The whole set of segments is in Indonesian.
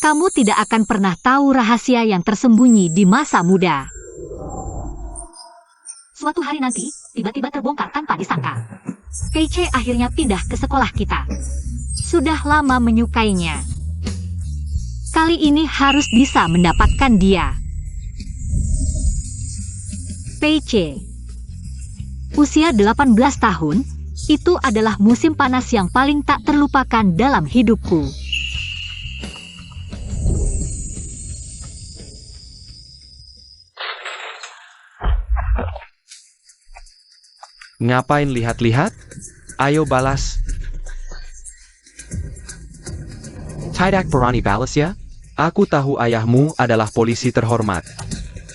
Kamu tidak akan pernah tahu rahasia yang tersembunyi di masa muda. Suatu hari nanti, tiba-tiba terbongkar tanpa disangka. Peiche akhirnya pindah ke sekolah kita. Sudah lama menyukainya. Kali ini harus bisa mendapatkan dia. Peiche. Usia 18 tahun, itu adalah musim panas yang paling tak terlupakan dalam hidupku. Ngapain lihat-lihat? Ayo balas. Tidak berani balas ya? Aku tahu ayahmu adalah polisi terhormat.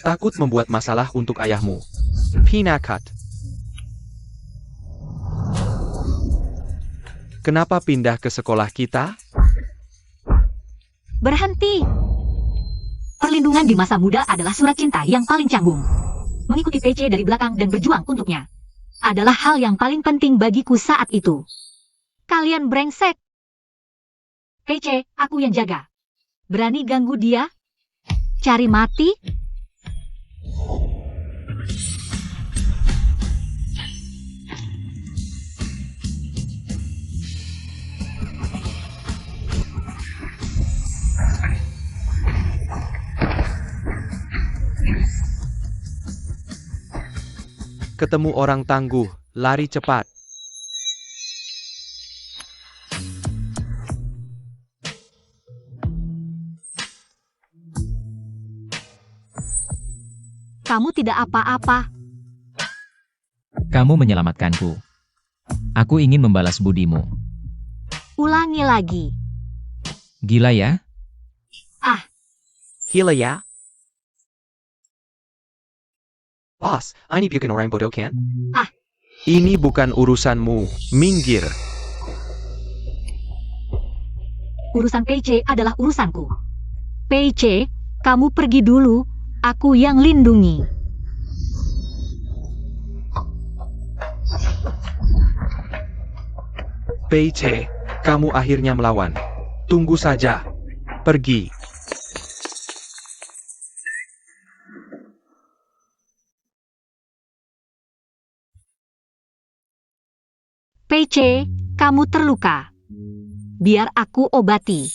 Takut membuat masalah untuk ayahmu. Pinakat. Kenapa pindah ke sekolah kita? Berhenti! Perlindungan di masa muda adalah surat cinta yang paling canggung. Mengikuti Peiche dari belakang dan berjuang untuknya adalah hal yang paling penting bagiku saat itu. Kalian brengsek! Peiche, aku yang jaga. Berani ganggu dia? Cari mati? Ketemu orang tangguh, lari cepat. Kamu tidak apa-apa. Kamu menyelamatkanku. Aku ingin membalas budimu. Ulangi lagi. Gila ya? Gila ya? Boss, ini bukan orang bodoh kan? Ini bukan urusanmu. Minggir. Urusan Peiche adalah urusanku. Peiche, kamu pergi dulu. Aku yang lindungi. Peiche, kamu akhirnya melawan. Tunggu saja. Pergi. Peiche, kamu terluka. Biar aku obati.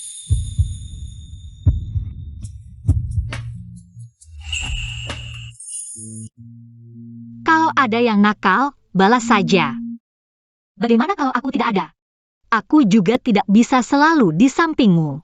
Kalau ada yang nakal, balas saja. Bagaimana kalau aku tidak ada? Aku juga tidak bisa selalu di sampingmu.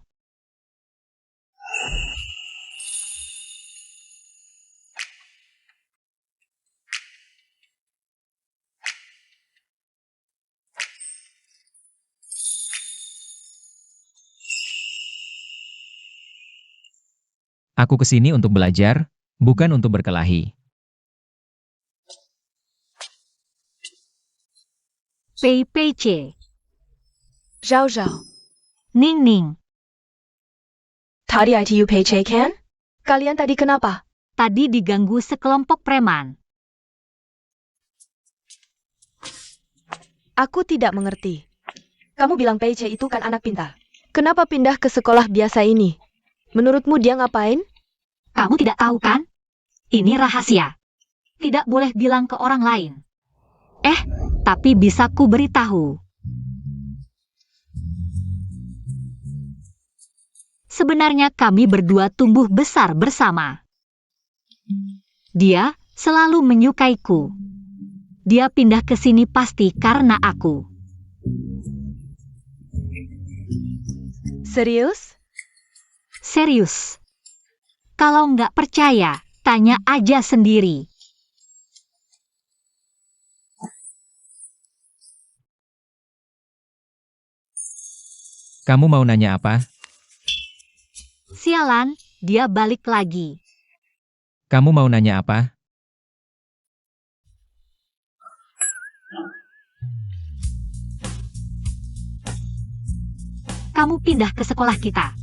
Aku kesini untuk belajar, bukan untuk berkelahi. Peiche. Zhao Zhao. Ning Ning. Tadi ITU Peiche kan? Kalian tadi kenapa? Tadi diganggu sekelompok preman. Aku tidak mengerti. Kamu bilang Peiche itu kan anak pintar. Kenapa pindah ke sekolah biasa ini? Menurutmu dia ngapain? Kamu tidak tahu kan? Ini rahasia. Tidak boleh bilang ke orang lain. Tapi bisa ku beritahu. Sebenarnya kami berdua tumbuh besar bersama. Dia selalu menyukaiku. Dia pindah ke sini pasti karena aku. Serius? Serius. Kalau nggak percaya, tanya aja sendiri. Kamu mau nanya apa? Sialan, dia balik lagi. Kamu mau nanya apa? Kamu pindah ke sekolah kita.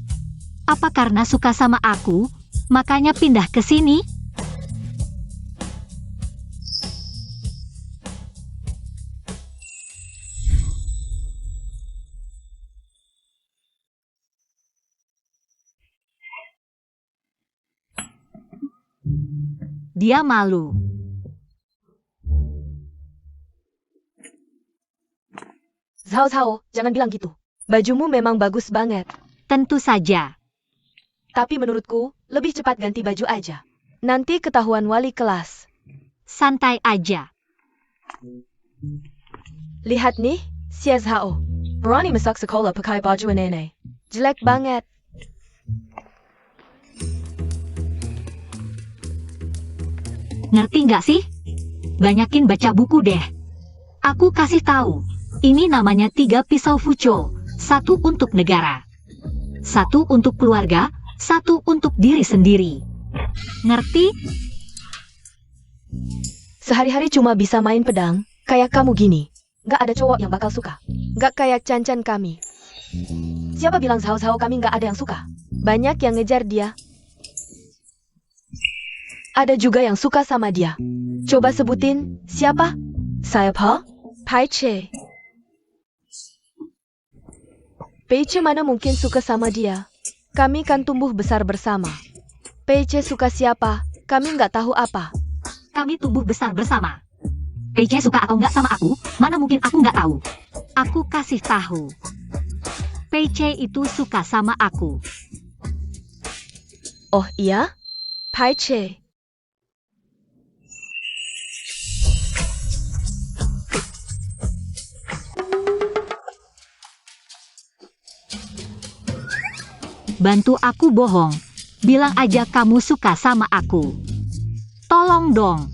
Apa karena suka sama aku, makanya pindah ke sini? Dia malu. Zhao Zhao, jangan bilang gitu. Bajumu memang bagus banget. Tentu saja. Tapi menurutku, lebih cepat ganti baju aja. Nanti ketahuan wali kelas. Santai aja. Lihat nih, Xie Zhao. Berani masuk sekolah pakai baju aneh-aneh. Jelek banget. Ngerti nggak sih? Banyakin baca buku deh. Aku kasih tahu. Ini namanya 3 pisau fuco. 1 untuk negara. 1 untuk keluarga. 1 untuk diri sendiri. Ngerti? Sehari-hari cuma bisa main pedang, kayak kamu gini. Gak ada cowok yang bakal suka. Gak kayak Chan-Chan kami. Siapa bilang Zhao Zhao kami gak ada yang suka? Banyak yang ngejar dia. Ada juga yang suka sama dia. Coba sebutin, siapa? Siapa? Pai Che. Pai Che mana mungkin suka sama dia? Kami kan tumbuh besar bersama. Pai Che suka siapa? Kami nggak tahu apa. Kami tumbuh besar bersama. PJ suka atau nggak sama aku, mana mungkin aku nggak tahu. Aku kasih tahu. PJ itu suka sama aku. Oh iya? Pai Che. Bantu aku bohong. Bilang aja kamu suka sama aku. Tolong dong.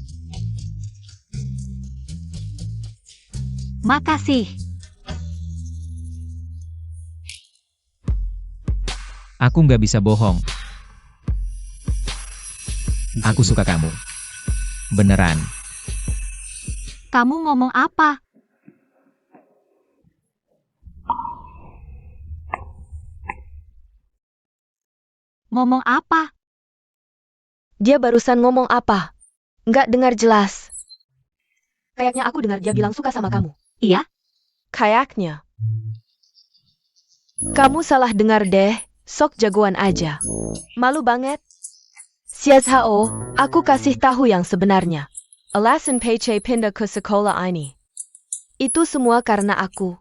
Makasih. Aku nggak bisa bohong. Aku suka kamu. Beneran. Kamu ngomong apa? Ngomong apa? Dia barusan ngomong apa? Nggak dengar jelas. Kayaknya aku dengar dia bilang suka sama kamu. Iya? Kayaknya. Kamu salah dengar deh, sok jagoan aja. Malu banget. Xie Zhao, aku kasih tahu yang sebenarnya. Alasan Pai Che pindah ke sekolah ini. Itu semua karena aku.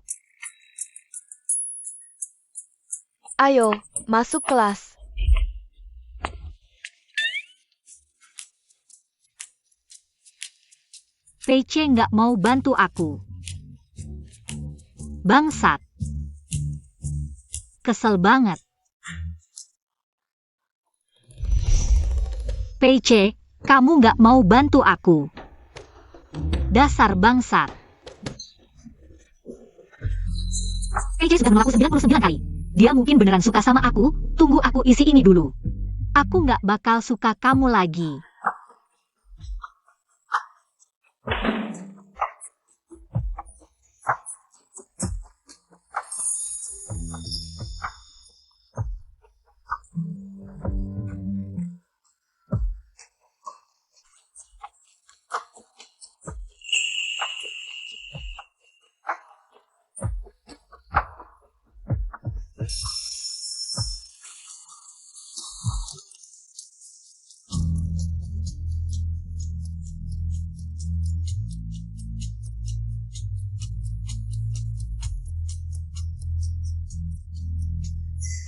Ayo, masuk kelas. PC nggak mau bantu aku. Bangsat. Kesel banget. PC, kamu nggak mau bantu aku. Dasar bangsat. PC sudah menolak aku 99 kali. Dia mungkin beneran suka sama aku. Tunggu aku isi ini dulu. Aku nggak bakal suka kamu lagi.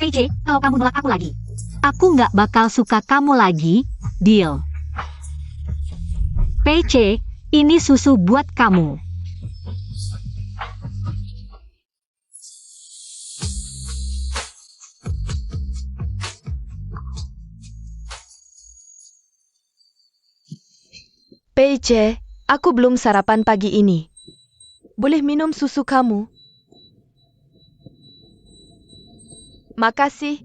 PJ, kalau kamu nolak aku lagi, aku nggak bakal suka kamu lagi, deal. PC, ini susu buat kamu. PJ, aku belum sarapan pagi ini. Boleh minum susu kamu? Makasih.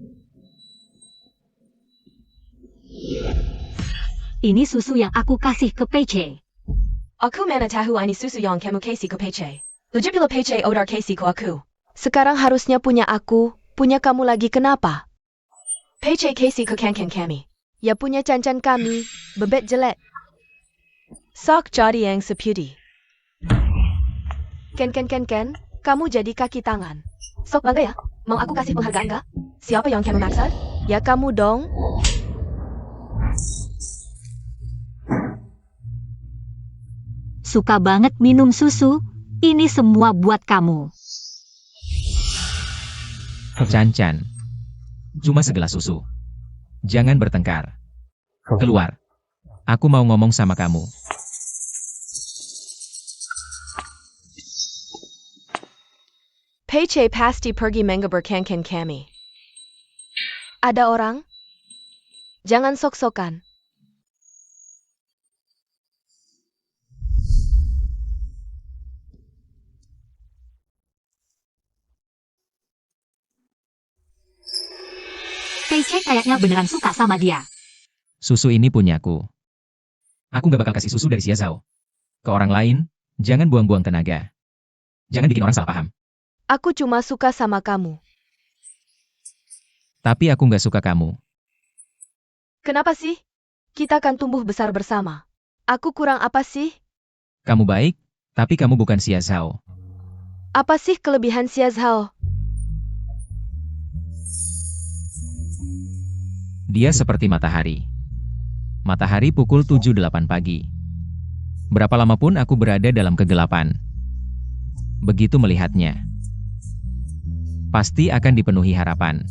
Ini susu yang aku kasih ke PC. Aku mana tahu ini susu yang kamu kasih ke PC. Lagi bila PC odar kasih ke aku. Sekarang harusnya punya aku, punya kamu lagi kenapa? PC kasih ke kan kami. Ya punya Chan-Chan kami, bebek jelek. Sok jadi yang seputi. Ken, kamu jadi kaki tangan. Sok bangga ya? Mau aku kasih penghargaan nggak? Siapa yang kamu maksud? Ya kamu dong. suka banget minum susu. Ini semua buat kamu. Chan-chan. Cuma segelas susu. Jangan bertengkar. Keluar. Aku mau ngomong sama kamu. Pece pasti pergi mengabarkan kami. Ada orang? Jangan sok-sokan. Pece kayaknya beneran suka sama dia. Susu ini punyaku. Aku gak bakal kasih susu dari Xia Zhao ke orang lain. Jangan buang-buang tenaga. Jangan bikin orang salah paham. Aku cuma suka sama kamu. Tapi aku gak suka kamu. Kenapa sih? Kita akan tumbuh besar bersama. Aku kurang apa sih? Kamu baik, tapi kamu bukan Xia Zhao. Apa sih kelebihan Xia Zhao? Dia seperti matahari. Matahari pukul 7-8 pagi. Berapa lama pun aku berada dalam kegelapan. Begitu melihatnya, pasti akan dipenuhi harapan.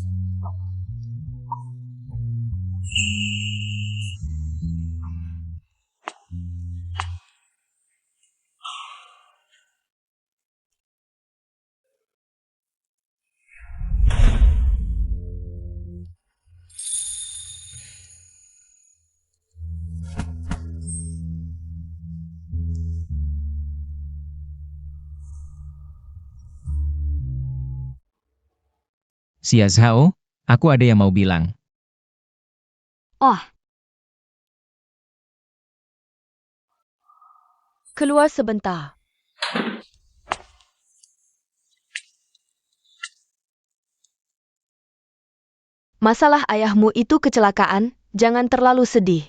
Xia Zhao, aku ada yang mau bilang. Oh, Keluar sebentar. Masalah ayahmu itu kecelakaan, jangan terlalu sedih.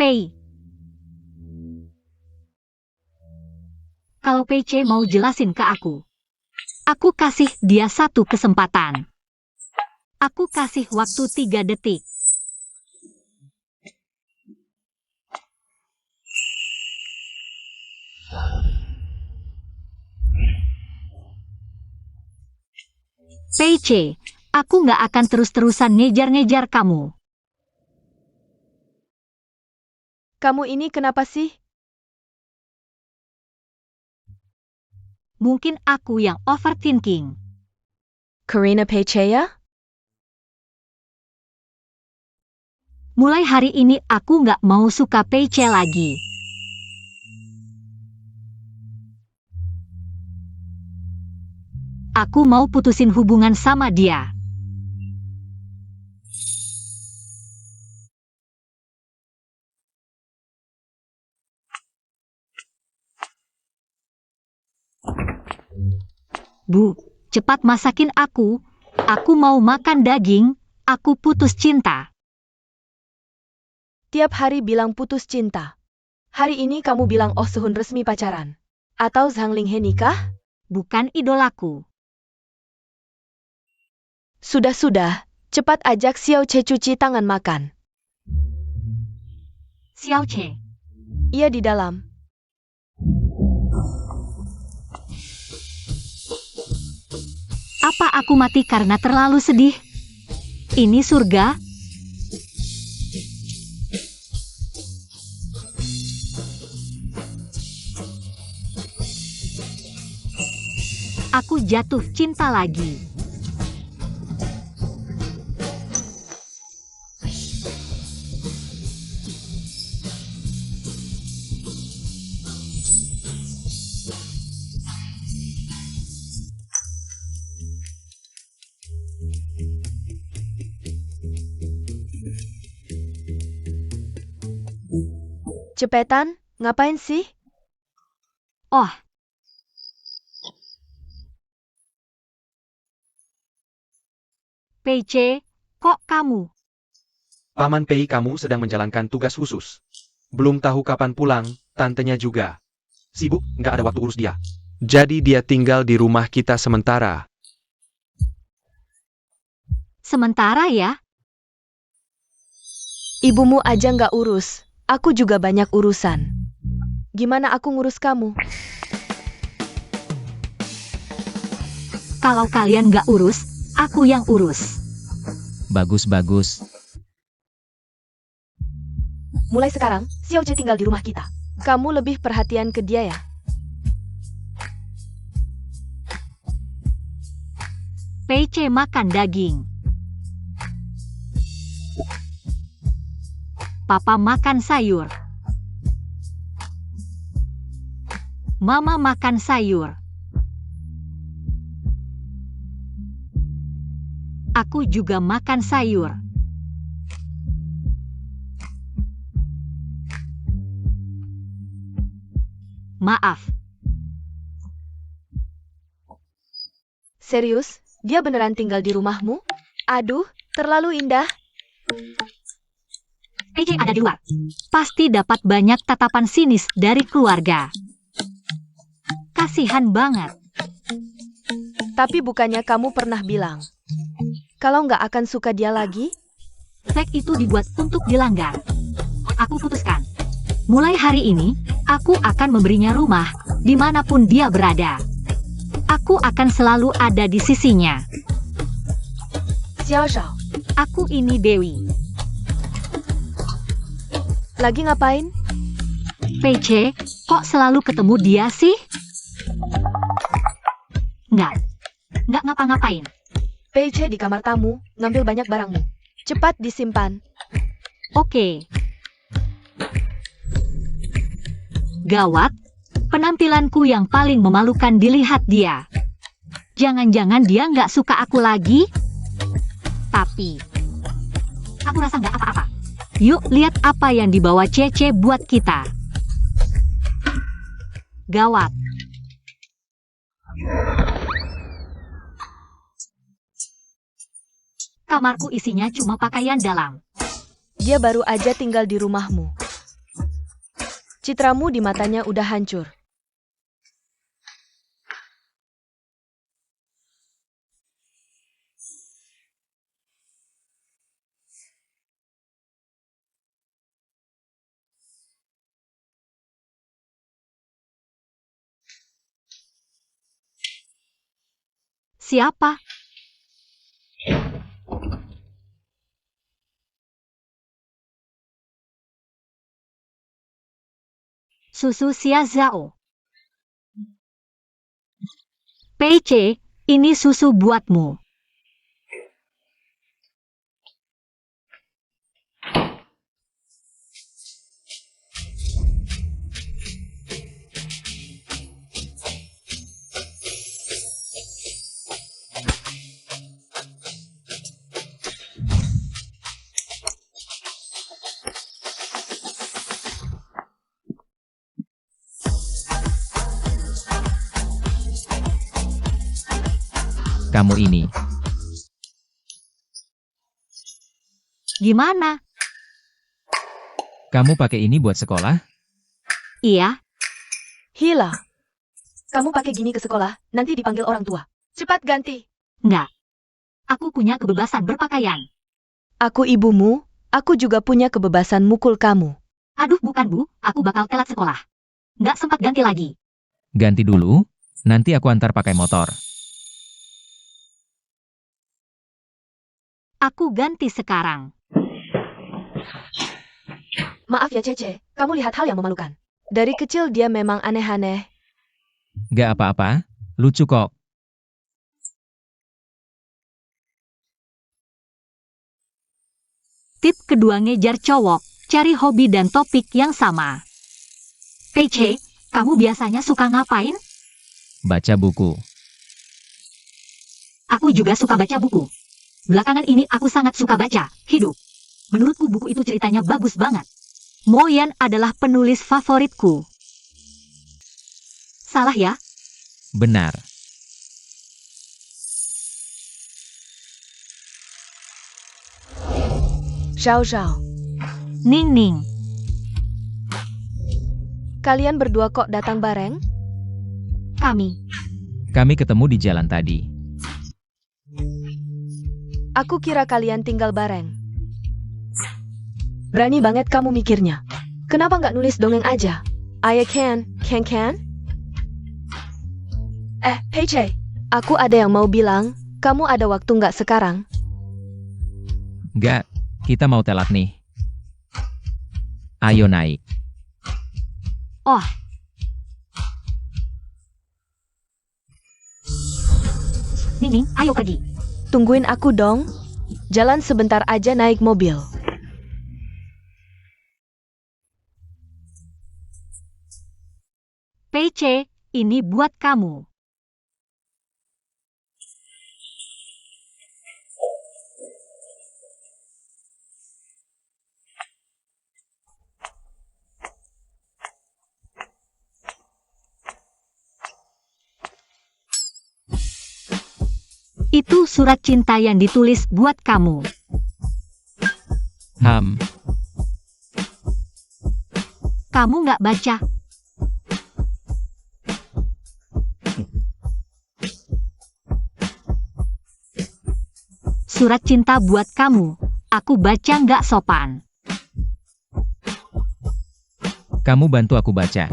Pei. Kalau Pece mau jelasin ke aku kasih dia satu kesempatan. Aku kasih waktu 3 detik. Pece, aku nggak akan terus-terusan ngejar-ngejar kamu. Kamu ini kenapa sih? Mungkin aku yang overthinking. Karina Pecea? Mulai hari ini aku nggak mau suka Pece lagi. Aku mau putusin hubungan sama dia. Bu, cepat masakin aku. Aku mau makan daging. Aku putus cinta. Tiap hari bilang putus cinta. Hari ini kamu bilang Oh Sehun resmi pacaran. Atau Zhang Linghe nikah? Bukan idolaku. Sudah-sudah, cepat ajak Xiao Che cuci tangan makan. Xiao Che. Ia di dalam. Apa aku mati karena terlalu sedih? Ini surga? Aku jatuh cinta lagi. Cepetan, ngapain sih? Oh. Pece, kok kamu? Paman Pei, kamu sedang menjalankan tugas khusus. Belum tahu kapan pulang, tantenya juga. Sibuk, nggak ada waktu urus dia. Jadi dia tinggal di rumah kita sementara. Sementara ya, Ibumu aja nggak urus. Aku juga banyak urusan. Gimana aku ngurus kamu? kalau kalian nggak urus, aku yang urus. Bagus-bagus. Mulai sekarang, Xiaoje tinggal di rumah kita. Kamu lebih perhatian ke dia ya. PC makan daging. Papa makan sayur. Mama makan sayur. Aku juga makan sayur. Maaf, Serius? Dia beneran tinggal di rumahmu? Aduh, terlalu indah. PC ada di luar. Pasti dapat banyak tatapan sinis dari keluarga. Kasihan banget. Tapi bukannya kamu pernah bilang, kalau nggak akan suka dia lagi? Flag itu dibuat untuk dilanggar. Aku putuskan. Mulai hari ini, aku akan memberinya rumah, dimanapun dia berada. Aku akan selalu ada di sisinya. Xiao Shao, Aku ini Dewi. lagi ngapain? PC, kok selalu ketemu dia sih? Nggak ngapa-ngapain. PC di kamar tamu, ngambil banyak barangmu. Cepat disimpan. Oke. Gawat, penampilanku yang paling memalukan dilihat dia. Jangan-jangan dia nggak suka aku lagi? Tapi, aku rasa nggak apa-apa. Yuk lihat apa yang dibawa Cece buat kita. Gawat. Kamarku isinya cuma pakaian dalam. Dia baru aja tinggal di rumahmu. Citramu di matanya udah hancur. Siapa? Susu Xia Zhao. PC, ini susu buatmu. Kamu ini. Gimana? Kamu pakai ini buat sekolah? Iya, Hila. Kamu pakai gini ke sekolah, nanti dipanggil orang tua. Cepat ganti. nggak. Aku punya kebebasan berpakaian. Aku ibumu, aku juga punya kebebasan mukul kamu. Aduh bukan bu, aku bakal telat sekolah. Nggak sempat ganti lagi. Ganti dulu, nanti aku antar pakai motor. Aku ganti sekarang. Maaf ya Cece, kamu lihat hal yang memalukan. Dari kecil dia memang aneh-aneh. Gak apa-apa, lucu kok. Tip kedua ngejar cowok, cari hobi dan topik yang sama. PC, kamu biasanya suka ngapain? Baca buku. Aku juga suka baca buku. Belakangan ini aku sangat suka baca, hidup. Menurutku buku itu ceritanya bagus banget. Mo Yan adalah penulis favoritku. Salah ya? Benar. Xiao Xiao, Ning Ning. Kalian berdua kok datang bareng? Kami ketemu di jalan tadi. Aku kira kalian tinggal bareng. Berani banget kamu mikirnya. Kenapa nggak nulis dongeng aja? I can. Pece, aku ada yang mau bilang. Kamu ada waktu nggak sekarang? Nggak, kita mau telat nih. Ayo naik. Oh. Nining, ayo pergi. Tungguin aku dong. Jalan sebentar aja naik mobil. PC, ini buat kamu. Itu surat cinta yang ditulis buat kamu. Kamu nggak baca? Surat cinta buat kamu. Aku baca nggak sopan. Kamu bantu aku baca.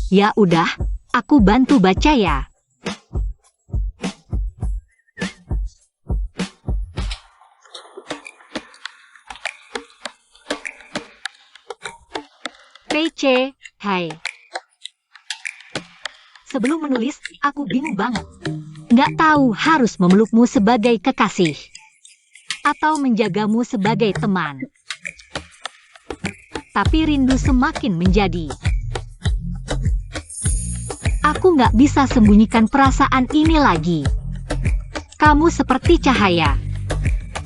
Ya udah, aku bantu baca ya. PC, hai. Sebelum menulis, aku bingung banget. Nggak tahu harus memelukmu sebagai kekasih. Atau menjagamu sebagai teman. Tapi rindu semakin menjadi. Aku nggak bisa sembunyikan perasaan ini lagi. Kamu seperti cahaya.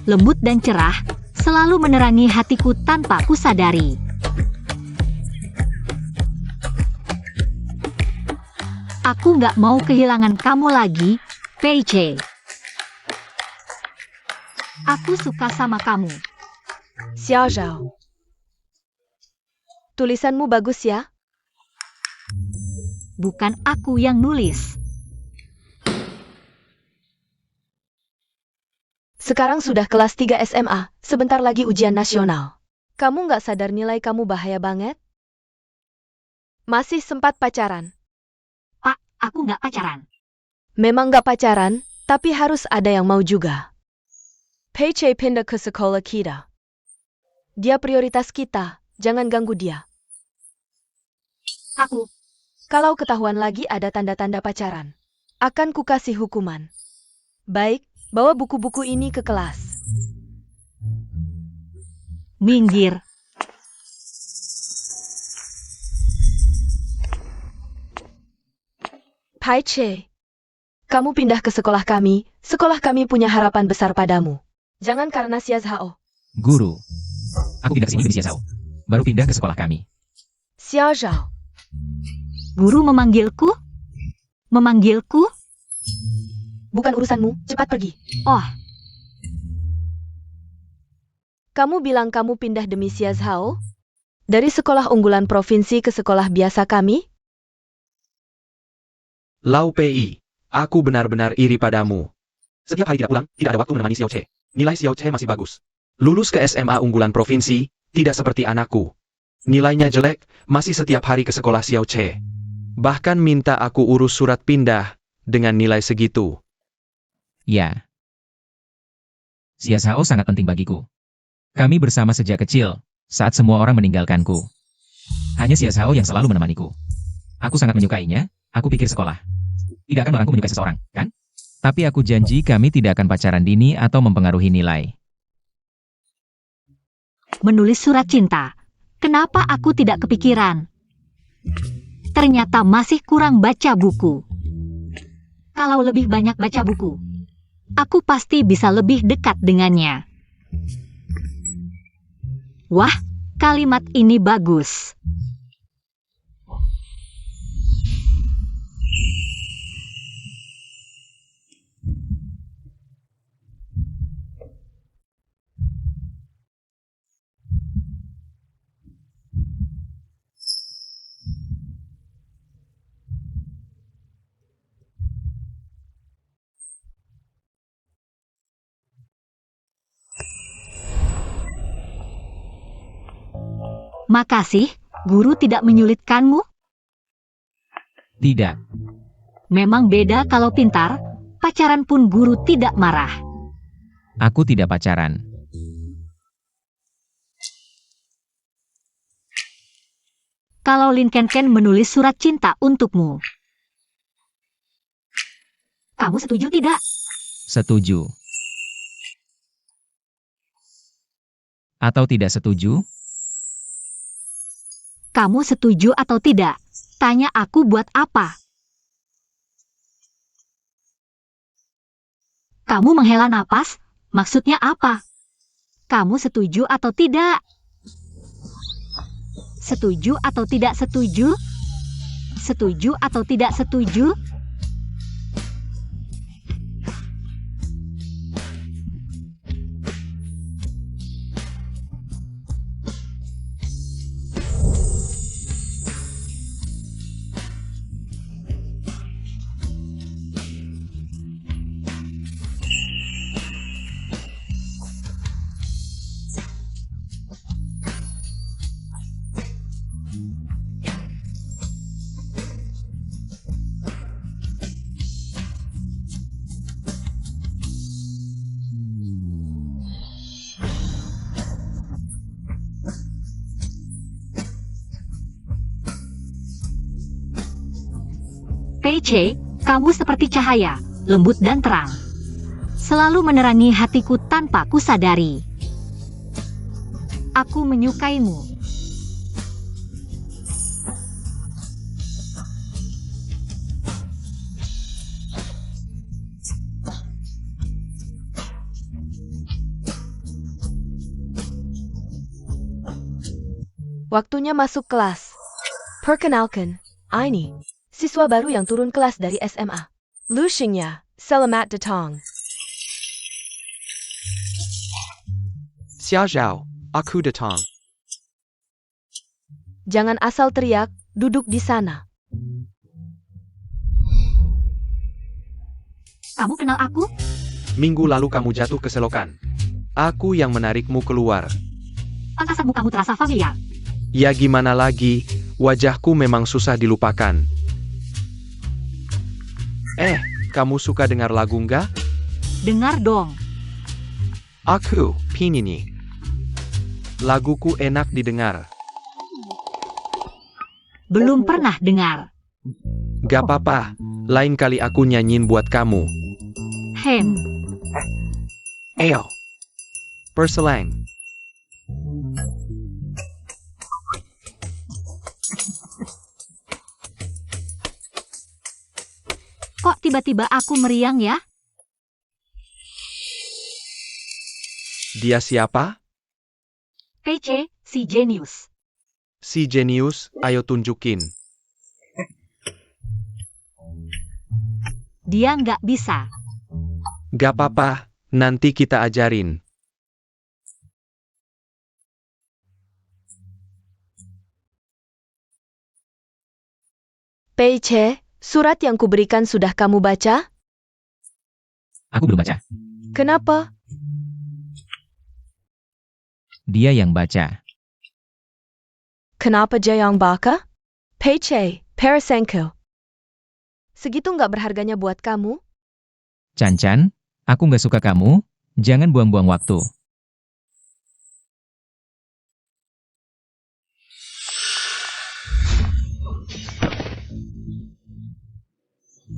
Lembut dan cerah, selalu menerangi hatiku tanpa kusadari. Aku nggak mau kehilangan kamu lagi, PC. Aku suka sama kamu. Xiao Zhao. Tulisanmu bagus ya? Bukan aku yang nulis. Sekarang sudah kelas 3 SMA, sebentar lagi ujian nasional. Kamu nggak sadar nilai kamu bahaya banget? Masih sempat pacaran. Pak, aku nggak pacaran. Memang nggak pacaran, tapi harus ada yang mau juga. Pece pindah ke sekolah kita. Dia prioritas kita, jangan ganggu dia. Kalau ketahuan lagi ada tanda-tanda pacaran, akan kukasih hukuman. Baik, bawa buku-buku ini ke kelas. Minggir. Pece, kamu pindah ke sekolah kami punya harapan besar padamu. Jangan karena Xiao Zhao. Guru. Aku pindah ke sini demi Xiao. Baru pindah ke sekolah kami. Xiao Zhao. Guru memanggilku? Memanggilku? Bukan urusanmu, cepat pergi. Oh, Kamu bilang kamu pindah demi Xiao Zhao? Dari sekolah unggulan provinsi ke sekolah biasa kami? Lau Pei, aku benar-benar iri padamu. Setiap hari tidak pulang, tidak ada waktu menemani Xiao Che. Nilai Xiao Che masih bagus. Lulus ke SMA unggulan provinsi, tidak seperti anakku. Nilainya jelek, masih setiap hari ke sekolah Xiao Che. Bahkan minta aku urus surat pindah, dengan nilai segitu. Ya. Xiao sangat penting bagiku. Kami bersama sejak kecil, saat semua orang meninggalkanku. Hanya Xiao yang selalu menemaniku. Aku sangat menyukainya, aku pikir sekolah. Tidak akan melarangku menyukai seseorang, kan? Tapi aku janji kami tidak akan pacaran dini atau mempengaruhi nilai. menulis surat cinta. Kenapa aku tidak kepikiran? Ternyata masih kurang baca buku. Kalau lebih banyak baca buku, aku pasti bisa lebih dekat dengannya. Wah, kalimat ini bagus. Makasih, guru tidak menyulitkanmu? Tidak. Memang beda kalau pintar, pacaran pun guru tidak marah. Aku tidak pacaran. Kalau Lin Ken Ken menulis surat cinta untukmu, kamu setuju tidak? Setuju. Atau tidak setuju? Kamu setuju atau tidak? Tanya aku buat apa? Kamu menghela napas? Maksudnya apa? Kamu setuju atau tidak? Setuju atau tidak setuju? Setuju atau tidak setuju? PC, kamu seperti cahaya, lembut dan terang. Selalu menerangi hatiku tanpa kusadari. Aku menyukaimu. Waktunya masuk kelas. Perkenalkan, Aini, siswa baru yang turun kelas dari SMA. Lu Xingya, selamat datang. Xia Zhao, aku datang. Jangan asal teriak, duduk di sana. Kamu kenal aku? Minggu lalu kamu jatuh ke selokan. Aku yang menarikmu keluar. Pantasan kamu terasa familiar. Ya gimana lagi, wajahku memang susah dilupakan. Kamu suka dengar lagu nggak? Dengar dong. Aku, Pinini. Laguku enak didengar. Belum pernah dengar. Gak apa-apa, lain kali aku nyanyiin buat kamu. Hem, Ayo. Perselang. kok tiba-tiba aku meriang ya? Dia siapa? PC, si jenius. Si jenius, ayo tunjukin. Dia nggak bisa. Gak apa-apa, nanti kita ajarin. PC, surat yang kuberikan sudah kamu baca? Aku belum baca. Kenapa? Dia yang baca. Kenapa dia yang baca? PC, Parasenko. Segitu nggak berharganya buat kamu? Chan-chan, aku nggak suka kamu, jangan buang-buang waktu.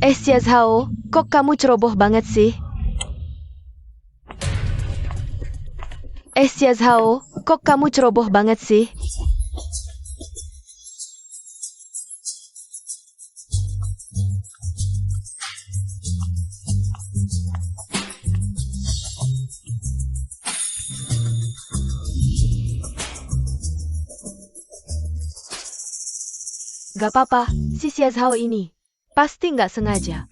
Xia Zhao, kok kamu ceroboh banget sih? Xia Zhao, kok kamu ceroboh banget sih? Gak apa-apa, si Xia Zhao ini. Pasti nggak sengaja.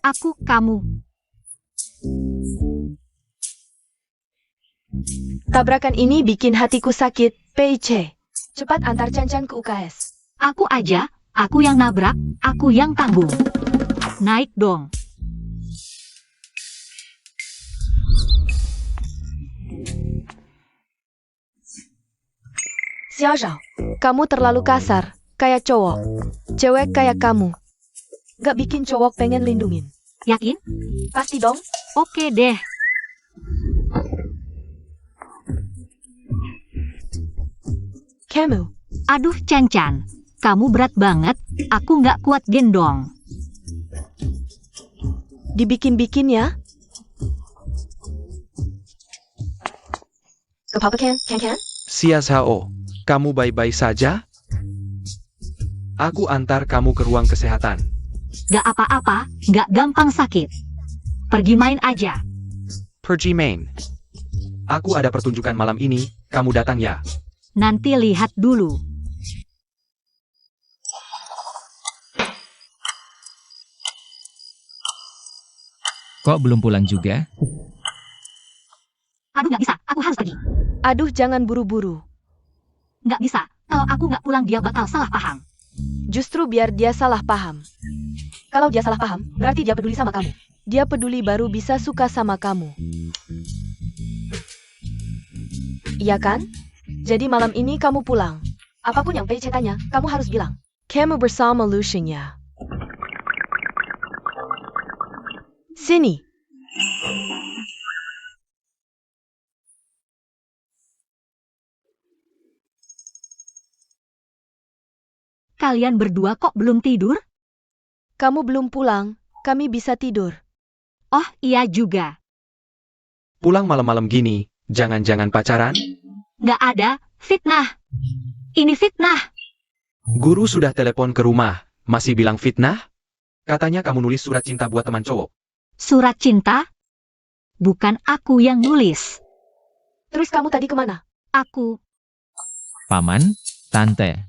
Aku, kamu. Tabrakan ini bikin hatiku sakit, PC. Cepat antar Chan-chan ke UKS. Aku aja, aku yang nabrak, aku yang tanggung. Naik dong. Xiao Zhao, kamu terlalu kasar, kayak cowok. Cewek kayak kamu. Gak bikin cowok pengen lindungin. Yakin? Pasti dong. Oke deh. Kamu, Aduh Chan-Chan, kamu berat banget, aku nggak kuat gendong. dibikin-bikin ya. Ke Papa Ken? Xiao Zhao, kamu baik-baik saja? Aku antar kamu ke ruang kesehatan. Gak apa-apa, gak gampang sakit. Pergi main aja. Pergi main. Aku ada pertunjukan malam ini, kamu datang ya. Nanti lihat dulu. Kok belum pulang juga? Aduh gak bisa, aku harus pergi. Aduh, jangan buru-buru. Gak bisa, kalau aku gak pulang dia bakal salah paham. Justru biar dia salah paham. Kalau dia salah paham, berarti dia peduli sama kamu. Dia peduli baru bisa suka sama kamu. Iya kan? Jadi malam ini kamu pulang. Apapun yang Pei tanya, kamu harus bilang. Kamu bersama Lucian ya. Sini. Kalian berdua kok belum tidur? Kamu belum pulang, kami bisa tidur. Oh iya juga. Pulang malam-malam gini, jangan-jangan pacaran? Gak ada, fitnah. Ini fitnah. Guru sudah telepon ke rumah, masih bilang fitnah? Katanya kamu nulis surat cinta buat teman cowok. Surat cinta? Bukan aku yang nulis. Terus kamu tadi kemana? Aku. Paman, Tante.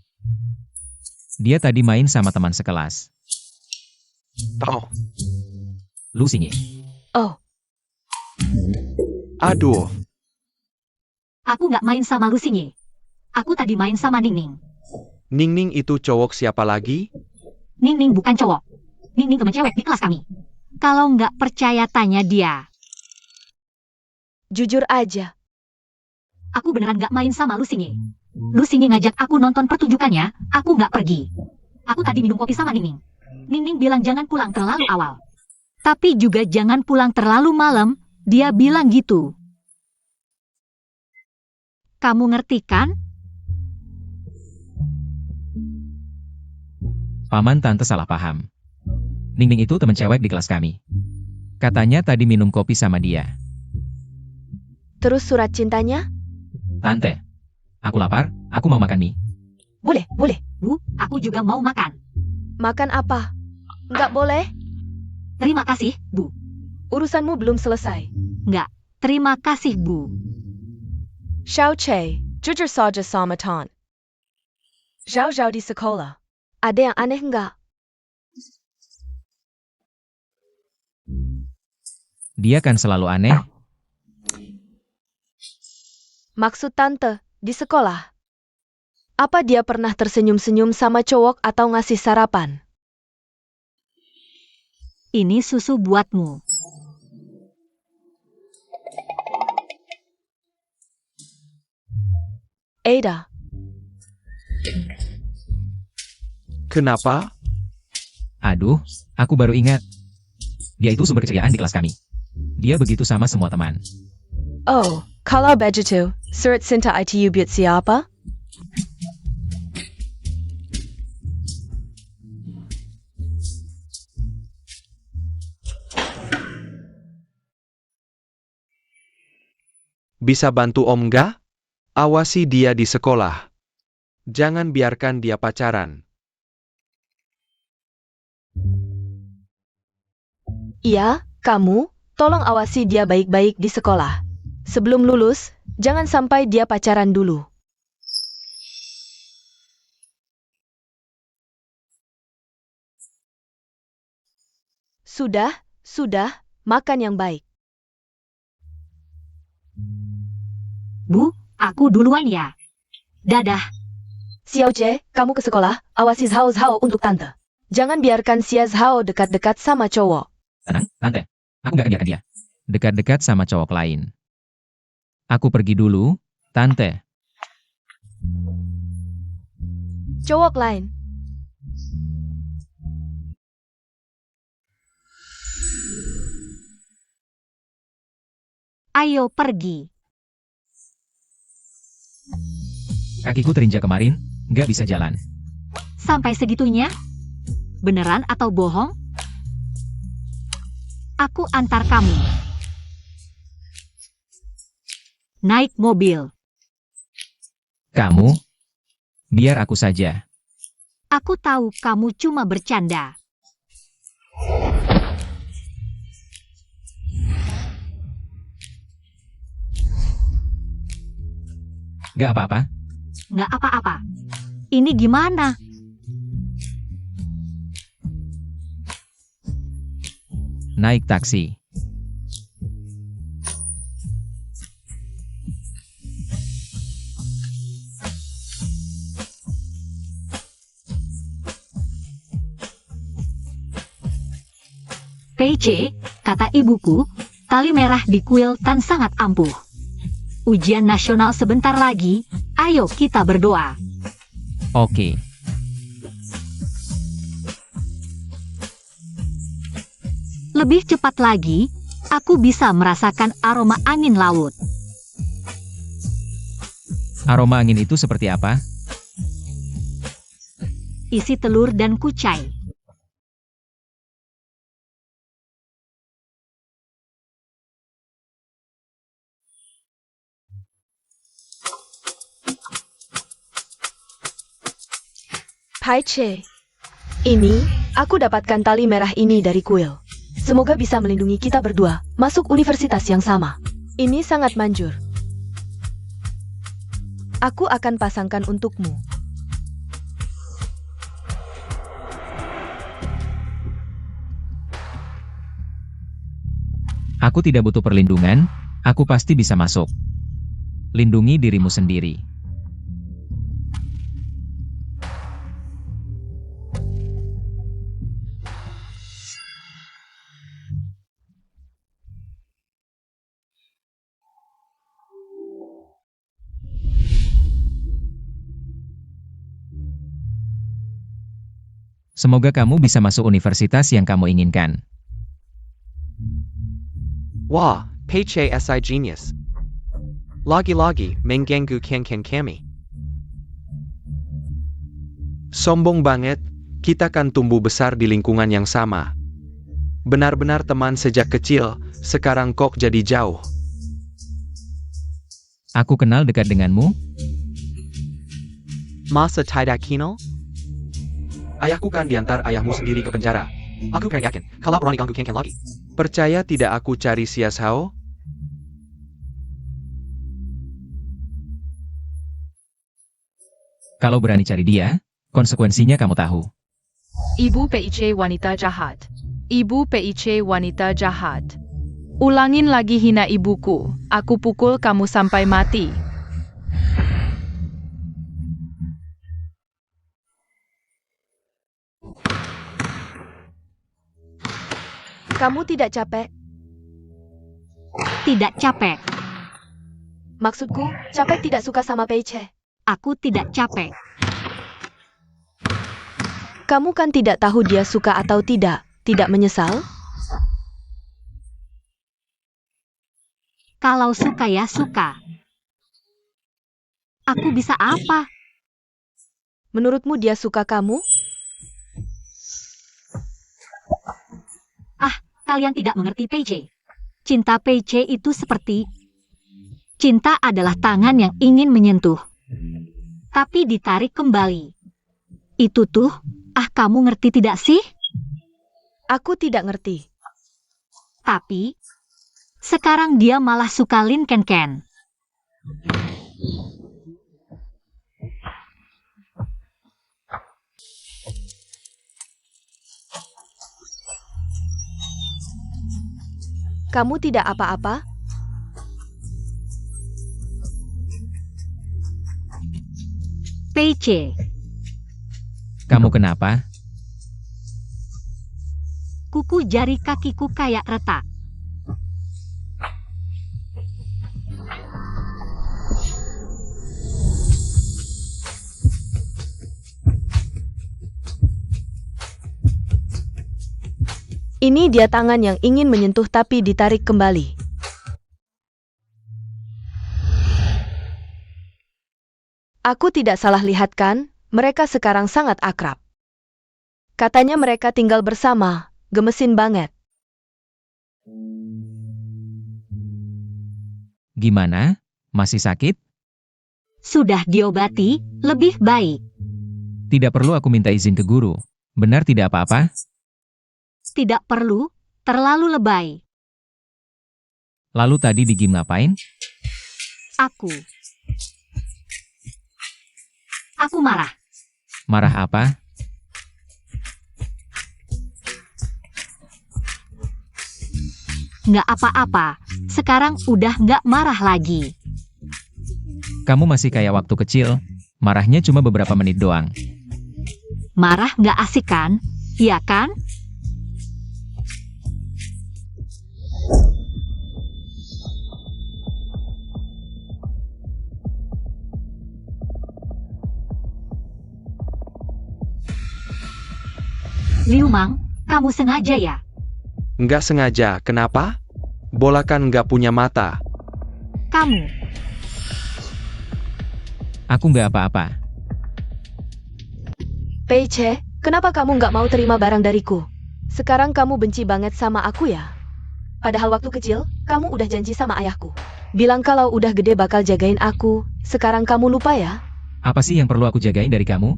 Dia tadi main sama teman sekelas. Oh, Lucinye. Oh, aduh. Aku gak main sama Lucinye. Aku tadi main sama Ningning. Ningning itu cowok siapa lagi? Ningning bukan cowok. Ningning teman cewek di kelas kami. Kalau nggak percaya tanya dia. jujur aja. Aku beneran nggak main sama Lucinye. Lucinye ngajak aku nonton pertunjukannya, aku nggak pergi. Aku tadi minum kopi sama Ningning. Ningning bilang jangan pulang terlalu awal. Tapi juga jangan pulang terlalu malam, dia bilang gitu. Kamu ngerti kan? Paman Tante salah paham. Ningning itu teman cewek di kelas kami. Katanya tadi minum kopi sama dia. Terus surat cintanya? Tante, aku lapar, aku mau makan mie. Boleh. Bu, aku juga mau makan. Makan apa? Nggak boleh? Terima kasih, Bu. Urusanmu belum selesai. Nggak, terima kasih, Bu. Xiao Che, jujur saja sama Tan. Zhao Zhao di sekolah. Ada yang aneh nggak? Dia kan selalu aneh. Maksud tante, di sekolah. Apa dia pernah tersenyum-senyum sama cowok atau ngasih sarapan? Ini susu buatmu. Ada. Kenapa? Aduh, aku baru ingat. Dia itu sumber keceriaan di kelas kami. Dia begitu sama semua teman. Oh, kalau begitu, surat cinta itu buat siapa? Bisa bantu Om nggak? Awasi dia di sekolah. Jangan biarkan dia pacaran. Iya, kamu, tolong awasi dia baik-baik di sekolah. Sebelum lulus, jangan sampai dia pacaran dulu. Sudah, makan yang baik. Bu, aku duluan ya. Dadah. Xiao Jie, kamu ke sekolah, awasi Zhao Zhao untuk tante. Jangan biarkan Xiao Zhao dekat-dekat sama cowok. Tenang, Tante. Aku gak akan biarkan dia dekat-dekat sama cowok lain. Aku pergi dulu, Tante. Cowok lain. Ayo pergi. Kakiku terinjak kemarin, nggak bisa jalan. Sampai segitunya? Beneran atau bohong? Aku antar kamu. Naik mobil. Kamu? Biar aku saja. Aku tahu kamu cuma bercanda. Nggak apa-apa. Nggak apa-apa. Ini gimana? Naik taksi. PC, kata ibuku, tali merah di kuil tan sangat ampuh. Ujian nasional sebentar lagi, ayo kita berdoa. Oke. Lebih cepat lagi, aku bisa merasakan aroma angin laut. Aroma angin itu seperti apa? Isi telur dan kucai. Paiche. Ini, aku dapatkan tali merah ini dari kuil. Semoga bisa melindungi kita berdua, masuk universitas yang sama. Ini sangat manjur. Aku akan pasangkan untukmu. Aku tidak butuh perlindungan, aku pasti bisa masuk. Lindungi dirimu sendiri. Semoga kamu bisa masuk universitas yang kamu inginkan. Wah, Peiche si genius. Lagi-lagi, mengganggu kan kami. Sombong banget, kita kan tumbuh besar di lingkungan yang sama. Benar-benar teman sejak kecil, sekarang kok jadi jauh. Aku kenal dekat denganmu. Masa tidak kenal? Ayahku kan diantar ayahmu sendiri ke penjara. Aku kan yakin, kalau berani ganggu Ken lagi. Percaya tidak aku cari Xiao Hao? Kalau berani cari dia, konsekuensinya kamu tahu. Ibu PIC wanita jahat. Ibu PIC wanita jahat. Ulangin lagi hina ibuku. Aku pukul kamu sampai mati. Kamu tidak capek? Tidak capek. Maksudku, capek tidak suka sama Peiche. Aku tidak capek. Kamu kan tidak tahu dia suka atau tidak menyesal? Kalau suka ya suka. Aku bisa apa? Menurutmu dia suka kamu? Kalian tidak mengerti PC. Cinta PC itu seperti... Cinta adalah tangan yang ingin menyentuh. Tapi ditarik kembali. Itu tuh, kamu ngerti tidak sih? Aku tidak ngerti. Tapi, sekarang dia malah suka Lin Ken. Kamu tidak apa-apa? PC, Kamu kenapa? kuku jari kakiku kayak retak. Ini dia tangan yang ingin menyentuh tapi ditarik kembali. Aku tidak salah lihat kan? Mereka sekarang sangat akrab. Katanya mereka tinggal bersama, gemesin banget. Gimana? Masih sakit? Sudah diobati, lebih baik. Tidak perlu aku minta izin ke guru. Benar tidak apa-apa? Tidak perlu, terlalu lebay. Lalu tadi di game ngapain? Aku marah. Marah apa? Nggak apa-apa, sekarang udah nggak marah lagi. Kamu masih kayak waktu kecil. Marahnya cuma beberapa menit doang. Marah nggak asik kan? Iya kan? Liu Mang, kamu sengaja ya? Nggak sengaja, kenapa? Bola kan nggak punya mata. Kamu, Aku nggak apa-apa. Peiche, kenapa kamu nggak mau terima barang dariku? Sekarang kamu benci banget sama aku ya? Padahal waktu kecil, kamu udah janji sama ayahku. Bilang kalau udah gede bakal jagain aku, sekarang kamu lupa ya? Apa sih yang perlu aku jagain dari kamu?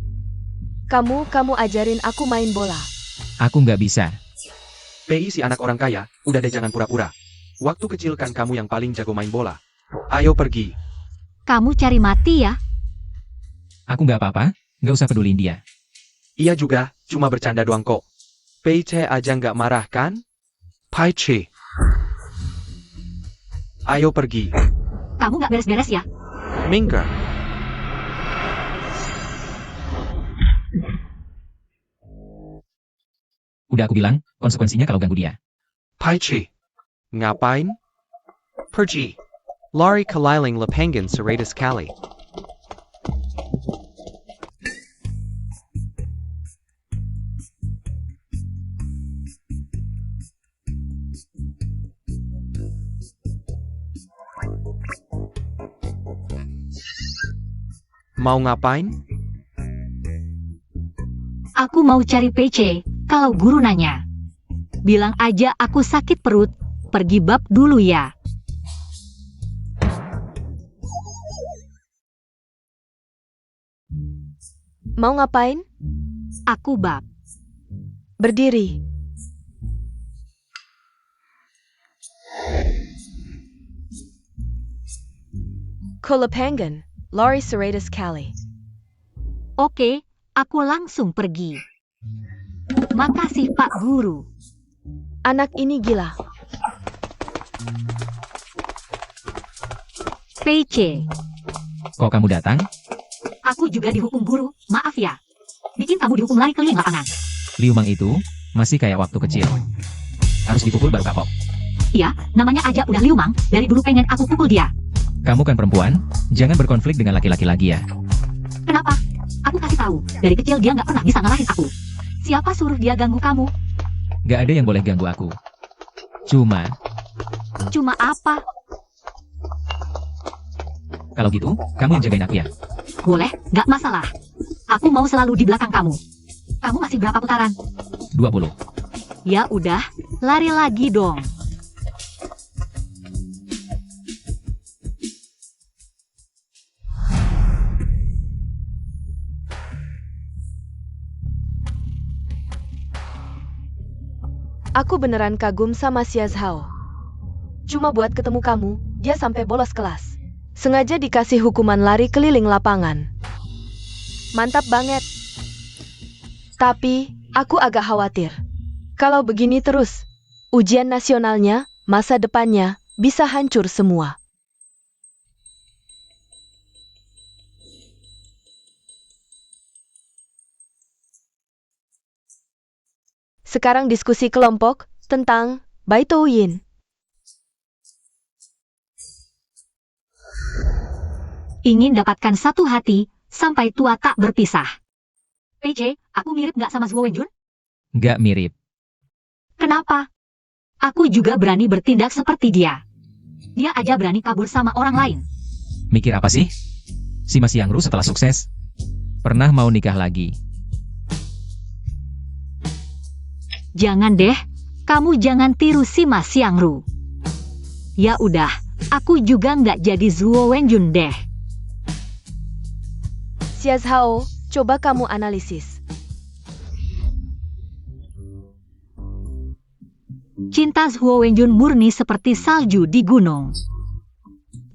Kamu ajarin aku main bola. Aku nggak bisa. PI si anak orang kaya, udah deh jangan pura-pura. Waktu kecil kan kamu yang paling jago main bola. Ayo pergi. kamu cari mati ya? Aku nggak apa-apa. Nggak usah peduliin dia. Iya juga, cuma bercanda doang kok. Peiche aja nggak marah kan? Paiche. Ayo pergi. Kamu nggak beres-beres ya? Minka. Udah aku bilang, konsekuensinya kalau ganggu dia. Paiche. Ngapain? Pergi. Lari keliling lapangan seratus kali. Mau ngapain? Aku mau cari PC, kalau guru nanya. Bilang aja aku sakit perut, pergi bab dulu ya. Mau ngapain? Aku bab. Berdiri. Kolapangan, lari seratus kali. Oke, aku langsung pergi. Makasih Pak Guru. Anak ini gila. PC, Kok kamu datang? aku juga dihukum guru, maaf ya. Bikin kamu dihukum lari keliling lapangan. Liu Mang itu masih kayak waktu kecil. Harus dipukul baru kapok. Iya, namanya aja udah Liu Mang, dari dulu pengen aku pukul dia. Kamu kan perempuan, jangan berkonflik dengan laki-laki lagi ya. Kenapa? Aku kasih tahu, dari kecil dia nggak pernah bisa ngalahin aku. Siapa suruh dia ganggu kamu? Gak ada yang boleh ganggu aku. Cuma, Cuma apa? kalau gitu, kamu yang jagain aku ya. Boleh, nggak masalah. Aku mau selalu di belakang kamu. Kamu masih berapa putaran? 20. Ya udah, lari lagi dong. Aku beneran kagum sama Xia Zhao. Cuma buat ketemu kamu, dia sampai bolos kelas. Sengaja dikasih hukuman lari keliling lapangan. Mantap banget. Tapi, aku agak khawatir. Kalau begini terus, ujian nasionalnya, masa depannya, bisa hancur semua. Sekarang diskusi kelompok tentang Baitouyin. Ingin dapatkan satu hati, sampai tua tak berpisah. PC, aku mirip nggak sama Zhuo Wenjun? Gak mirip. Kenapa? Aku juga berani bertindak seperti dia. Dia aja berani kabur sama orang lain. Mikir apa sih? Si Mas Yangru setelah sukses, pernah mau nikah lagi. Jangan deh, kamu jangan tiru si Mas Yangru. Ya udah, aku juga nggak jadi Zuo Wenjun deh. Xia Zhao, coba kamu analisis. Cinta Zuo Wenjun murni seperti salju di gunung.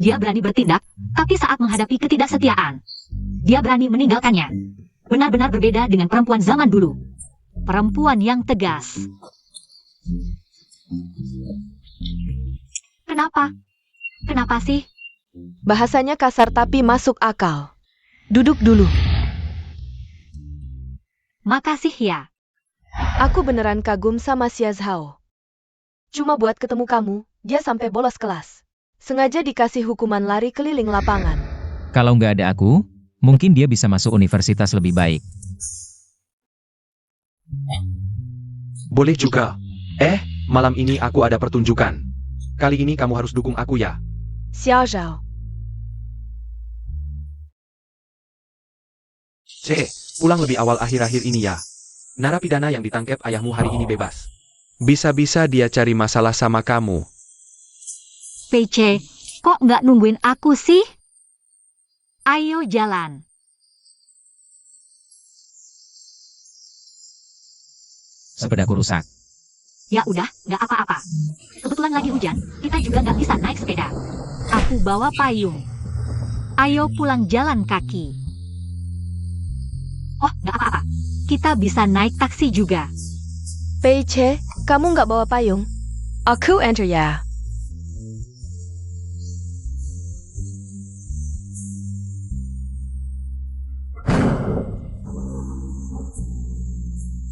Dia berani bertindak, tapi saat menghadapi ketidaksetiaan, dia berani meninggalkannya. Benar-benar berbeda dengan perempuan zaman dulu. Perempuan yang tegas. Kenapa? Kenapa sih? Bahasanya kasar tapi masuk akal. Duduk dulu. Makasih ya. Aku beneran kagum sama Xia Zhao. Cuma buat ketemu kamu, dia sampai bolos kelas. Sengaja dikasih hukuman lari keliling lapangan. Kalau nggak ada aku, mungkin dia bisa masuk universitas lebih baik. Boleh juga. Malam ini aku ada pertunjukan. Kali ini kamu harus dukung aku ya. Xia Zhao. Pulang lebih awal akhir-akhir ini ya. Narapidana yang ditangkap ayahmu hari ini bebas. Bisa-bisa dia cari masalah sama kamu. PC, kok nggak nungguin aku sih? Ayo jalan. Sepedaku rusak. Ya udah, nggak apa-apa. Kebetulan lagi hujan, kita juga nggak bisa naik sepeda. Aku bawa payung. Ayo pulang jalan kaki. Oh, nggak apa-apa. Kita bisa naik taksi juga. Pei Che, kamu nggak bawa payung? Aku enter ya.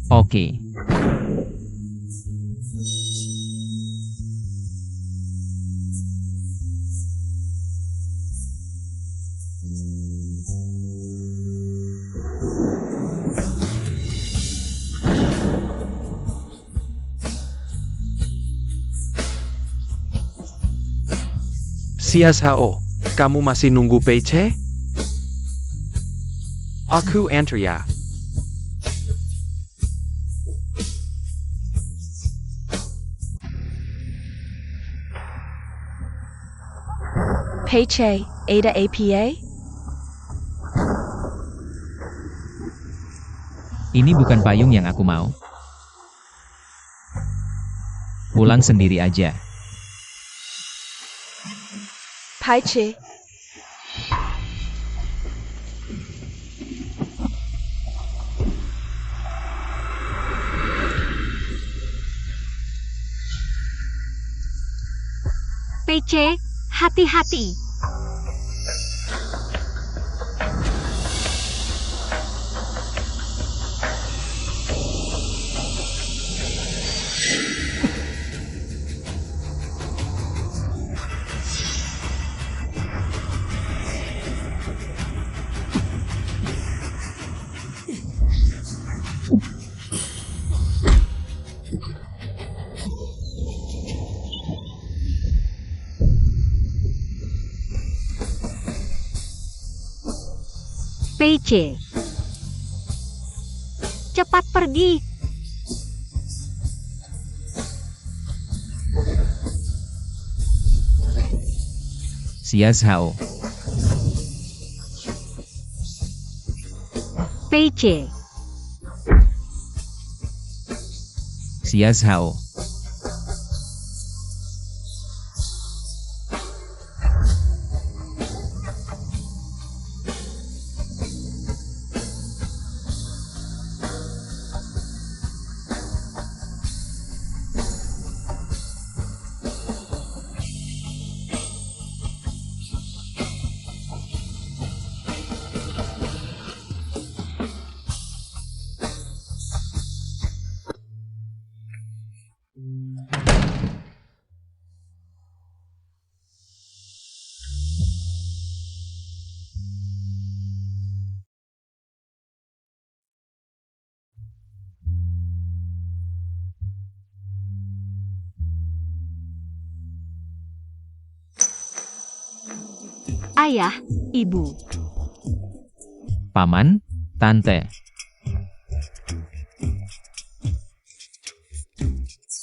Oke. Xia Zhao, kamu masih nunggu PC? Aku enter ya. Pei Che, Ada APA? Ini bukan payung yang aku mau. Pulang sendiri aja. Pai Che. PC, hati-hati. PC. Cepat pergi. Xia Zhao. PC. Xia Zhao. Ayah, Ibu. Paman, Tante.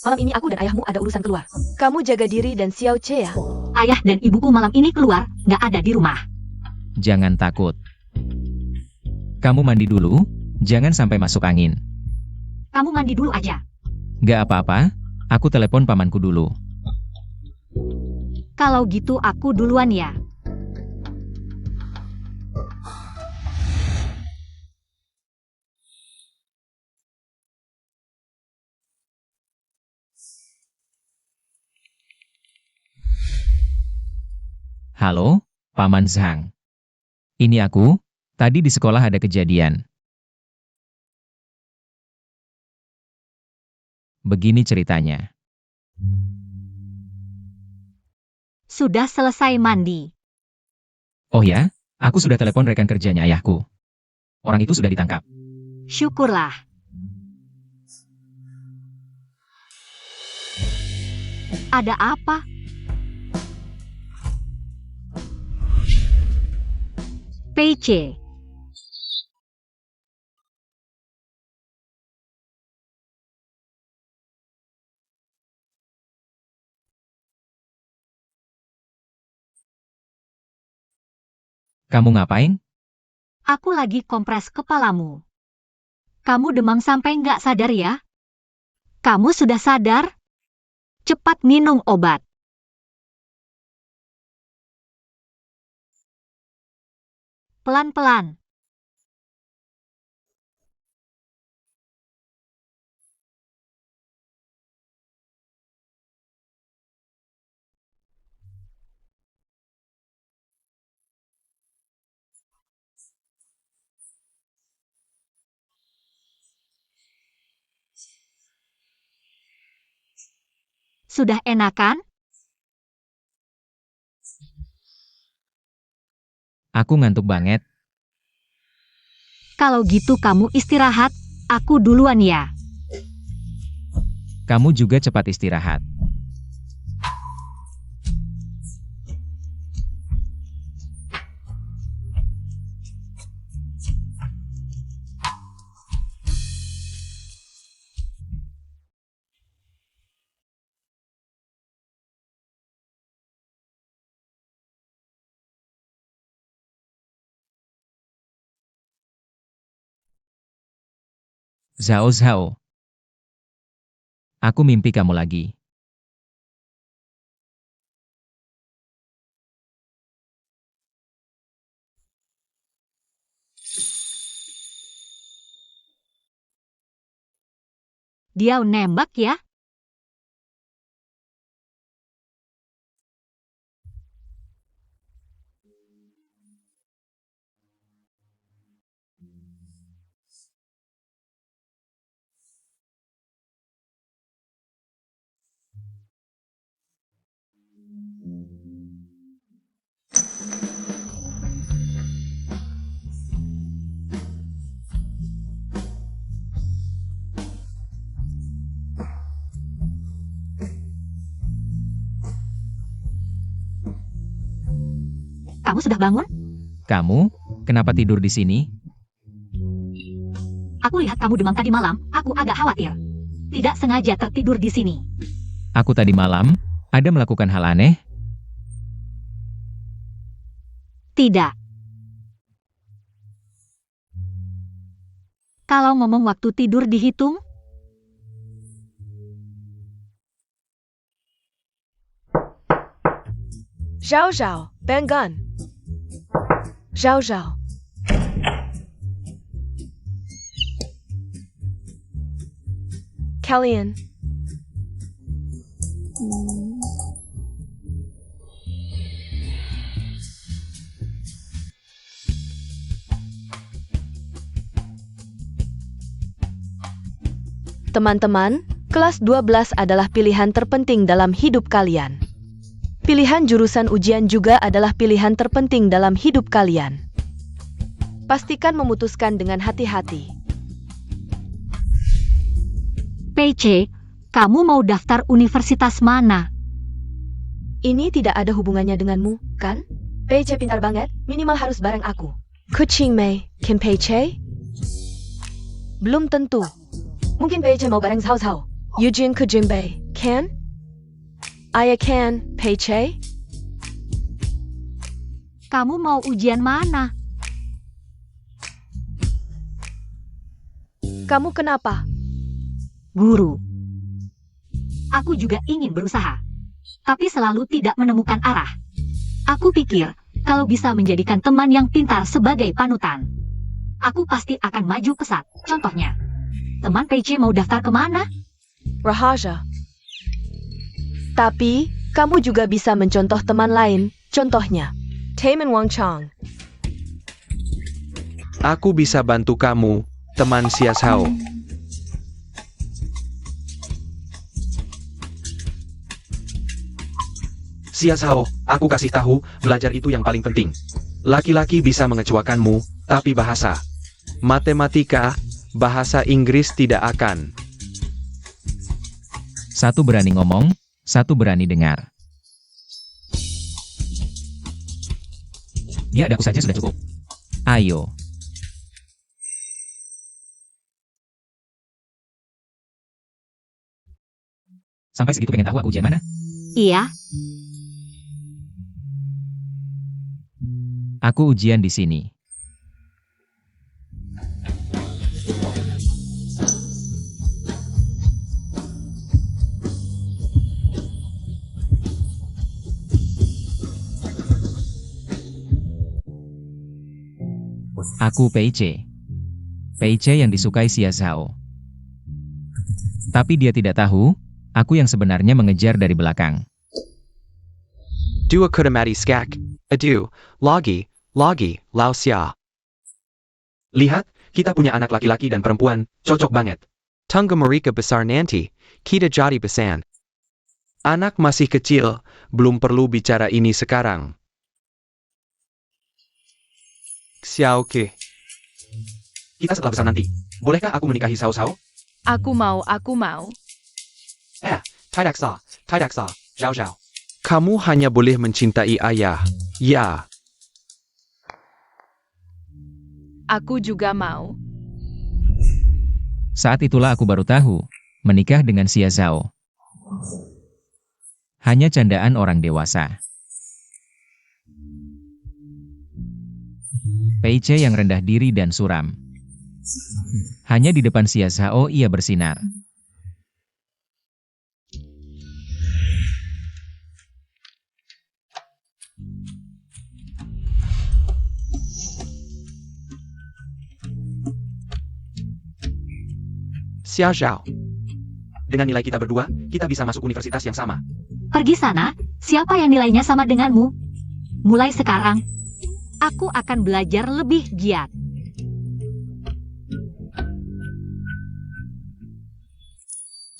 Malam ini aku dan ayahmu ada urusan keluar. Kamu jaga diri dan Xiao Che ya. Ayah dan ibuku malam ini keluar, nggak ada di rumah. Jangan takut. Kamu mandi dulu, jangan sampai masuk angin. Kamu mandi dulu aja. Gak apa-apa, aku telepon pamanku dulu. Kalau gitu aku duluan ya. Halo, Paman Zhang. Ini aku, tadi di sekolah ada kejadian. Begini ceritanya. Sudah selesai mandi. Oh ya, aku sudah telepon rekan kerjanya ayahku. Orang itu sudah ditangkap. Syukurlah. Ada apa? PC. Kamu ngapain? Aku lagi kompres kepalamu. Kamu demam sampai nggak sadar ya? Kamu sudah sadar? Cepat minum obat. Pelan-pelan. Sudah enakan? Aku ngantuk banget. Kalau gitu kamu istirahat, aku duluan ya. Kamu juga cepat istirahat. Zhao Zhao. Aku mimpi kamu lagi. Dia nembak ya? Kamu sudah bangun? Kamu, kenapa tidur di sini? Aku lihat kamu demam tadi malam, aku agak khawatir. Tidak sengaja tertidur di sini. Aku tadi malam, ada melakukan hal aneh? Tidak. Kalau ngomong waktu tidur dihitung, Zhao Zhao, Bangun. Zhao Zhao. Kellyan. Teman-teman, kelas 12 adalah pilihan terpenting dalam hidup kalian. Pilihan jurusan ujian juga adalah pilihan terpenting dalam hidup kalian. Pastikan memutuskan dengan hati-hati. PC, kamu mau daftar universitas mana? Ini tidak ada hubungannya denganmu, kan? Pei pintar banget, minimal harus bareng aku. Kucing Mei, Kim Pei? Belum tentu. Mungkin Pei mau bareng Zhao Zhao. Eugene Kujimbe, can? Ayah can, Pei? Kamu mau ujian mana? Kamu kenapa? Guru. Aku juga ingin berusaha, tapi selalu tidak menemukan arah. Aku pikir, kalau bisa menjadikan teman yang pintar sebagai panutan, aku pasti akan maju pesat. Contohnya, teman PC mau daftar kemana? Rahasia. Tapi, kamu juga bisa mencontoh teman lain, contohnya, Taemin Wang Chang. Aku bisa bantu kamu, teman Xia Xiao. Xia Xiao, aku kasih tahu, belajar itu yang paling penting. Laki-laki bisa mengecuakanmu, tapi bahasa, Matematika, bahasa Inggris tidak akan. Satu berani ngomong, satu berani dengar. Dia ada aku saja sudah cukup. Ayo. Sampai segitu pengen tahu aku ujian mana? Iya, Aku ujian di sini. Aku Pei-che. Pei-che yang disukai Xia Xiao. Tapi dia tidak tahu, aku yang sebenarnya mengejar dari belakang. Dua kuda mati skak. Aduh, lagi, Lao Xia. lihat, kita punya anak laki-laki dan perempuan, cocok banget. Tunggu mereka besar nanti, kita jadi besan. Anak masih kecil, belum perlu bicara ini sekarang. Xiao Ke. Kita setelah besar nanti, bolehkah aku menikahi Xiao Xiao? Aku mau. Tidak sah, Zhao Zhao. Kamu hanya boleh mencintai ayah. Ya. Aku juga mau. Saat itulah aku baru tahu, menikah dengan Xia Xiao hanya candaan orang dewasa. Pei-che yang rendah diri dan suram. Hanya di depan Xia Xiao ia bersinar. Xia Xiao. Dengan nilai kita berdua, kita bisa masuk universitas yang sama. pergi sana, siapa yang nilainya sama denganmu? Mulai sekarang, aku akan belajar lebih giat.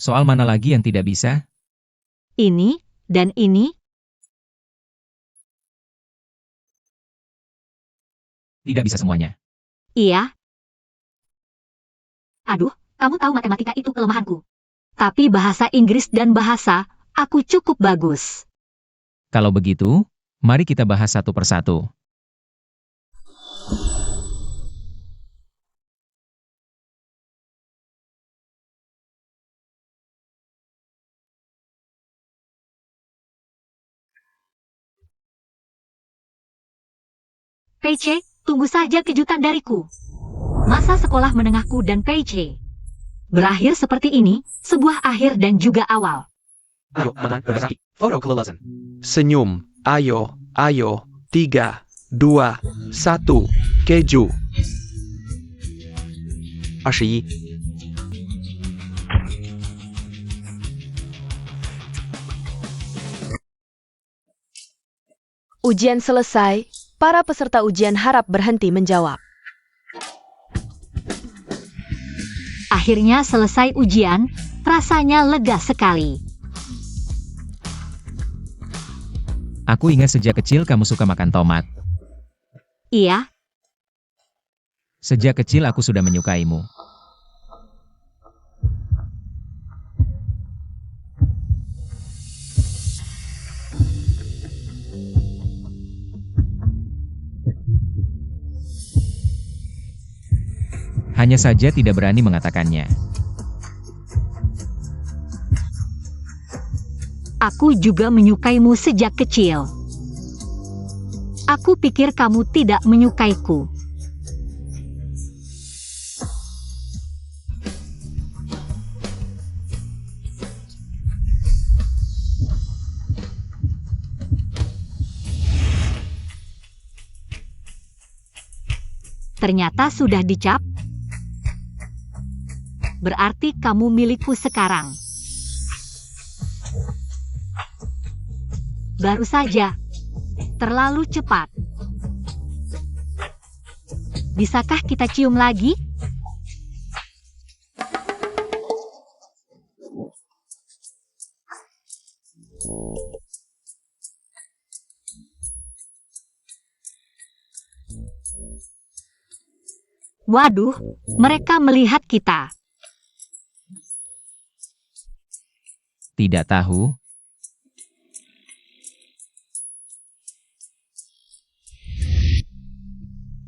Soal mana lagi yang tidak bisa? Ini, dan ini, Tidak bisa semuanya. iya. Aduh, kamu tahu matematika itu kelemahanku. Tapi bahasa Inggris dan bahasa, aku cukup bagus. Kalau begitu, mari kita bahas satu persatu. Pei-che, tunggu saja kejutan dariku. Masa sekolah menengahku dan Pei-che berakhir seperti ini, sebuah akhir dan juga awal. Ayo, menang, berbagi, foto kelelasan. Senyum. Ayo. 3, 2, 1. Keju. 21. Ujian selesai, para peserta ujian harap berhenti menjawab. Akhirnya selesai ujian, rasanya lega sekali. Aku ingat sejak kecil kamu suka makan tomat. Iya, Sejak kecil aku sudah menyukaimu. Hanya saja tidak berani mengatakannya. Aku juga menyukaimu sejak kecil. Aku pikir kamu tidak menyukaiku. Ternyata sudah dicap. Berarti kamu milikku sekarang. Baru saja. Terlalu cepat. Bisakah kita cium lagi? Waduh, mereka melihat kita. Tidak tahu.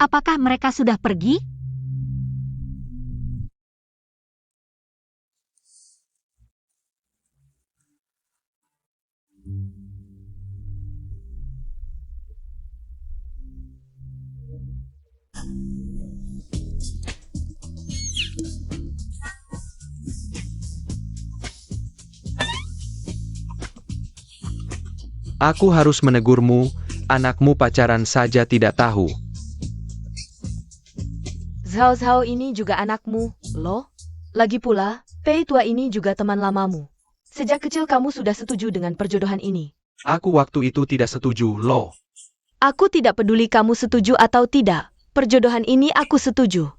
Apakah mereka sudah pergi? Aku harus menegurmu, anakmu pacaran saja tidak tahu. Zhao Zhao ini juga anakmu, loh. Lagi pula, Pei tua ini juga teman lamamu. Sejak kecil kamu sudah setuju dengan perjodohan ini. Aku waktu itu tidak setuju, loh. Aku tidak peduli kamu setuju atau tidak. Perjodohan ini aku setuju.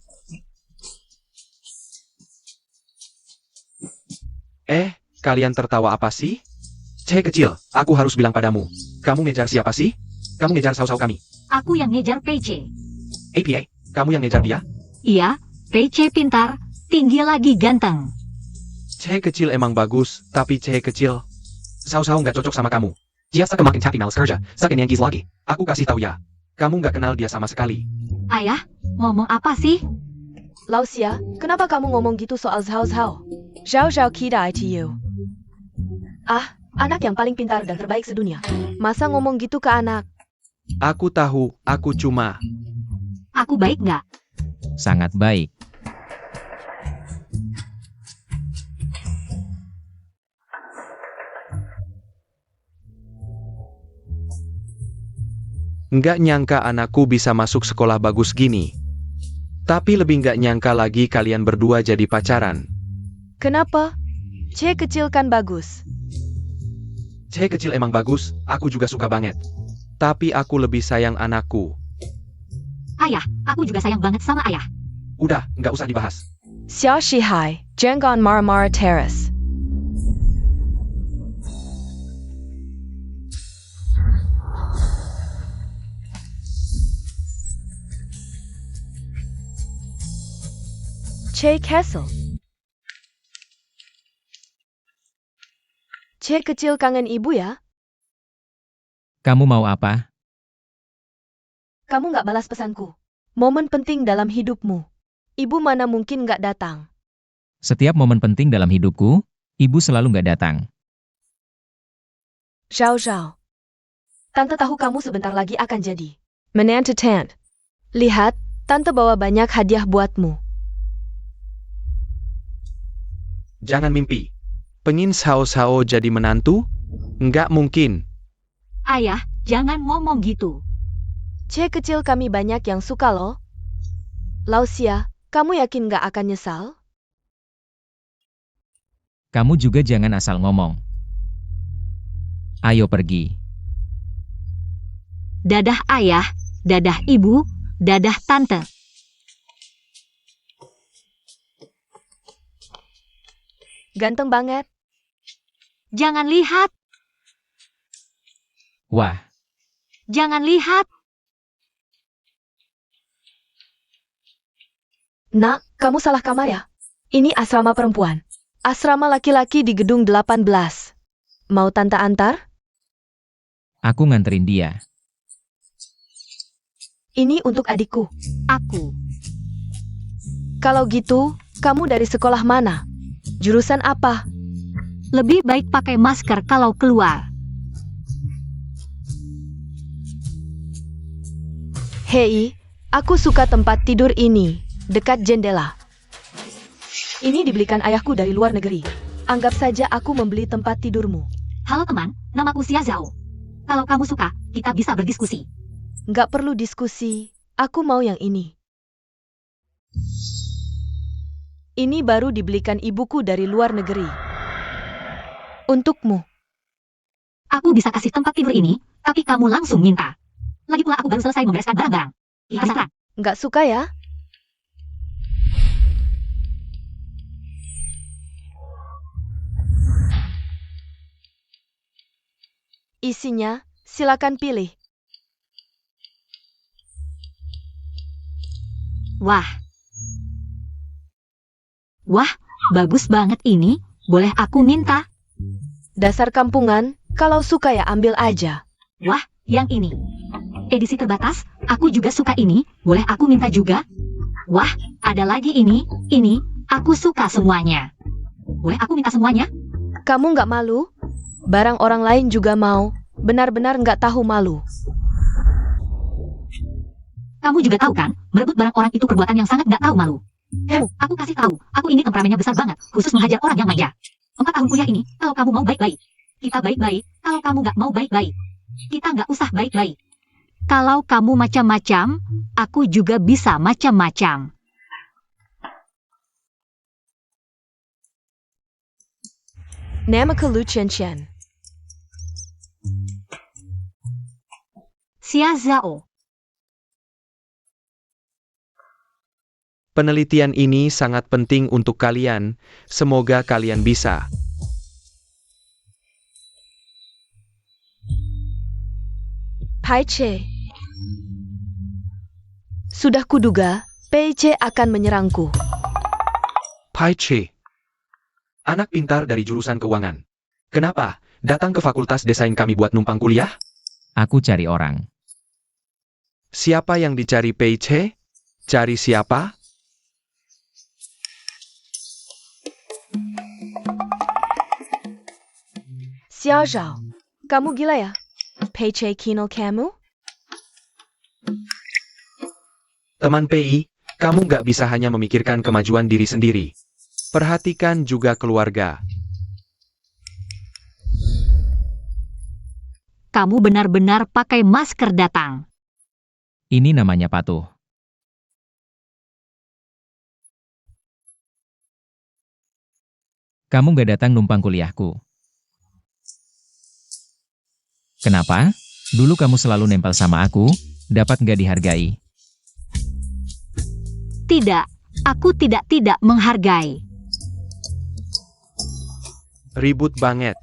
Kalian tertawa apa sih? Ceh kecil, aku harus bilang padamu. Kamu ngejar siapa sih? Kamu ngejar sausau kami. Aku yang ngejar PC. APA, kamu yang ngejar dia? Iya, PC pintar, tinggi lagi ganteng. Ceh kecil emang bagus, tapi Ceh kecil. Sausau nggak cocok sama kamu. Dia semakin tapi males kerja, saking Yankees lagi. Aku kasih tahu ya. Kamu nggak kenal dia sama sekali. Ayah, ngomong apa sih? Lausia, kenapa kamu ngomong gitu soal Zhao Zhao? Zhao Zhao Kida ITU. Anak yang paling pintar dan terbaik sedunia. Masa ngomong gitu ke anak? Aku tahu, aku cuma. Aku baik nggak? Sangat baik. Nggak nyangka anakku bisa masuk sekolah bagus gini. Tapi lebih nggak nyangka lagi kalian berdua jadi pacaran. Kenapa? C kecil kan bagus. Ceh kecil emang bagus, aku juga suka banget. Tapi aku lebih sayang anakku. Ayah, aku juga sayang banget sama ayah. Udah, nggak usah dibahas. Xiao Shihai, Zhenggan Maramara Terrace. C Castle. C kecil kangen ibu ya? Kamu mau apa? Kamu nggak balas pesanku. Momen penting dalam hidupmu. Ibu mana mungkin nggak datang. Setiap momen penting dalam hidupku, ibu selalu nggak datang. Zhao Zhao. Tante tahu kamu sebentar lagi akan jadi menantu Tant. Lihat, tante bawa banyak hadiah buatmu. Jangan mimpi. Pengin Sao jadi menantu? Nggak mungkin. Ayah, jangan ngomong gitu. C kecil kami banyak yang suka loh. Lausia, kamu yakin nggak akan nyesal? Kamu juga jangan asal ngomong. Ayo pergi. Dadah ayah, dadah ibu, dadah tante. Ganteng banget. Jangan lihat, Wah, jangan lihat. Nak, kamu salah kamar ya? Ini asrama perempuan. Asrama laki-laki di gedung 18. Mau tante antar? aku nganterin dia. Ini untuk adikku. Aku. Kalau gitu, kamu dari sekolah mana? Jurusan apa? Lebih baik pakai masker kalau keluar. Hei, aku suka tempat tidur ini, dekat jendela. Ini dibelikan ayahku dari luar negeri. Anggap saja aku membeli tempat tidurmu. Halo teman, namaku Xia Zhao. Kalau kamu suka, kita bisa berdiskusi. Nggak perlu diskusi, aku mau yang ini. Ini baru dibelikan ibuku dari luar negeri. Untukmu. Aku bisa kasih tempat tidur ini, tapi kamu langsung minta. Lagi pula aku baru selesai membereskan barang-barang. Kita Nggak suka ya? Isinya, silakan pilih. Wah. Wah, bagus banget ini. Boleh aku minta? Dasar kampungan, kalau suka ya ambil aja. Wah, yang ini. Edisi terbatas, aku juga suka ini. Boleh aku minta juga? Wah, ada lagi ini. Aku suka semuanya. Boleh aku minta semuanya? Kamu nggak malu? Barang orang lain juga mau. Benar-benar nggak tahu malu. Kamu juga tahu kan, merebut barang orang itu perbuatan yang sangat nggak tahu malu. Aku kasih tahu, aku ini temperamennya besar banget, khusus menghajar orang yang manja. 4 tahun kuliah ini, kalau kamu mau baik-baik. Kita baik-baik, kalau kamu nggak mau baik-baik. Kita nggak usah baik-baik. Kalau kamu macam-macam, aku juga bisa macam-macam. Namaku Lu Chen Chen. Xia Zhao. Penelitian ini sangat penting untuk kalian, semoga kalian bisa. Pai Che. Sudah kuduga, Pai Che akan menyerangku. Pai Che. Anak pintar dari jurusan keuangan. Kenapa? Datang ke fakultas desain kami buat numpang kuliah? Aku cari orang. Siapa yang dicari Pai Che? Cari siapa? Xiao Zhao, kamu gila ya? Pai Che kinol kamu? Teman PI, kamu nggak bisa hanya memikirkan kemajuan diri sendiri. Perhatikan juga keluarga. Kamu benar-benar pakai masker datang. Ini namanya patuh. Kamu gak datang numpang kuliahku. Kenapa? Dulu kamu selalu nempel sama aku, dapat gak dihargai? Tidak, aku tidak menghargai. Ribut banget.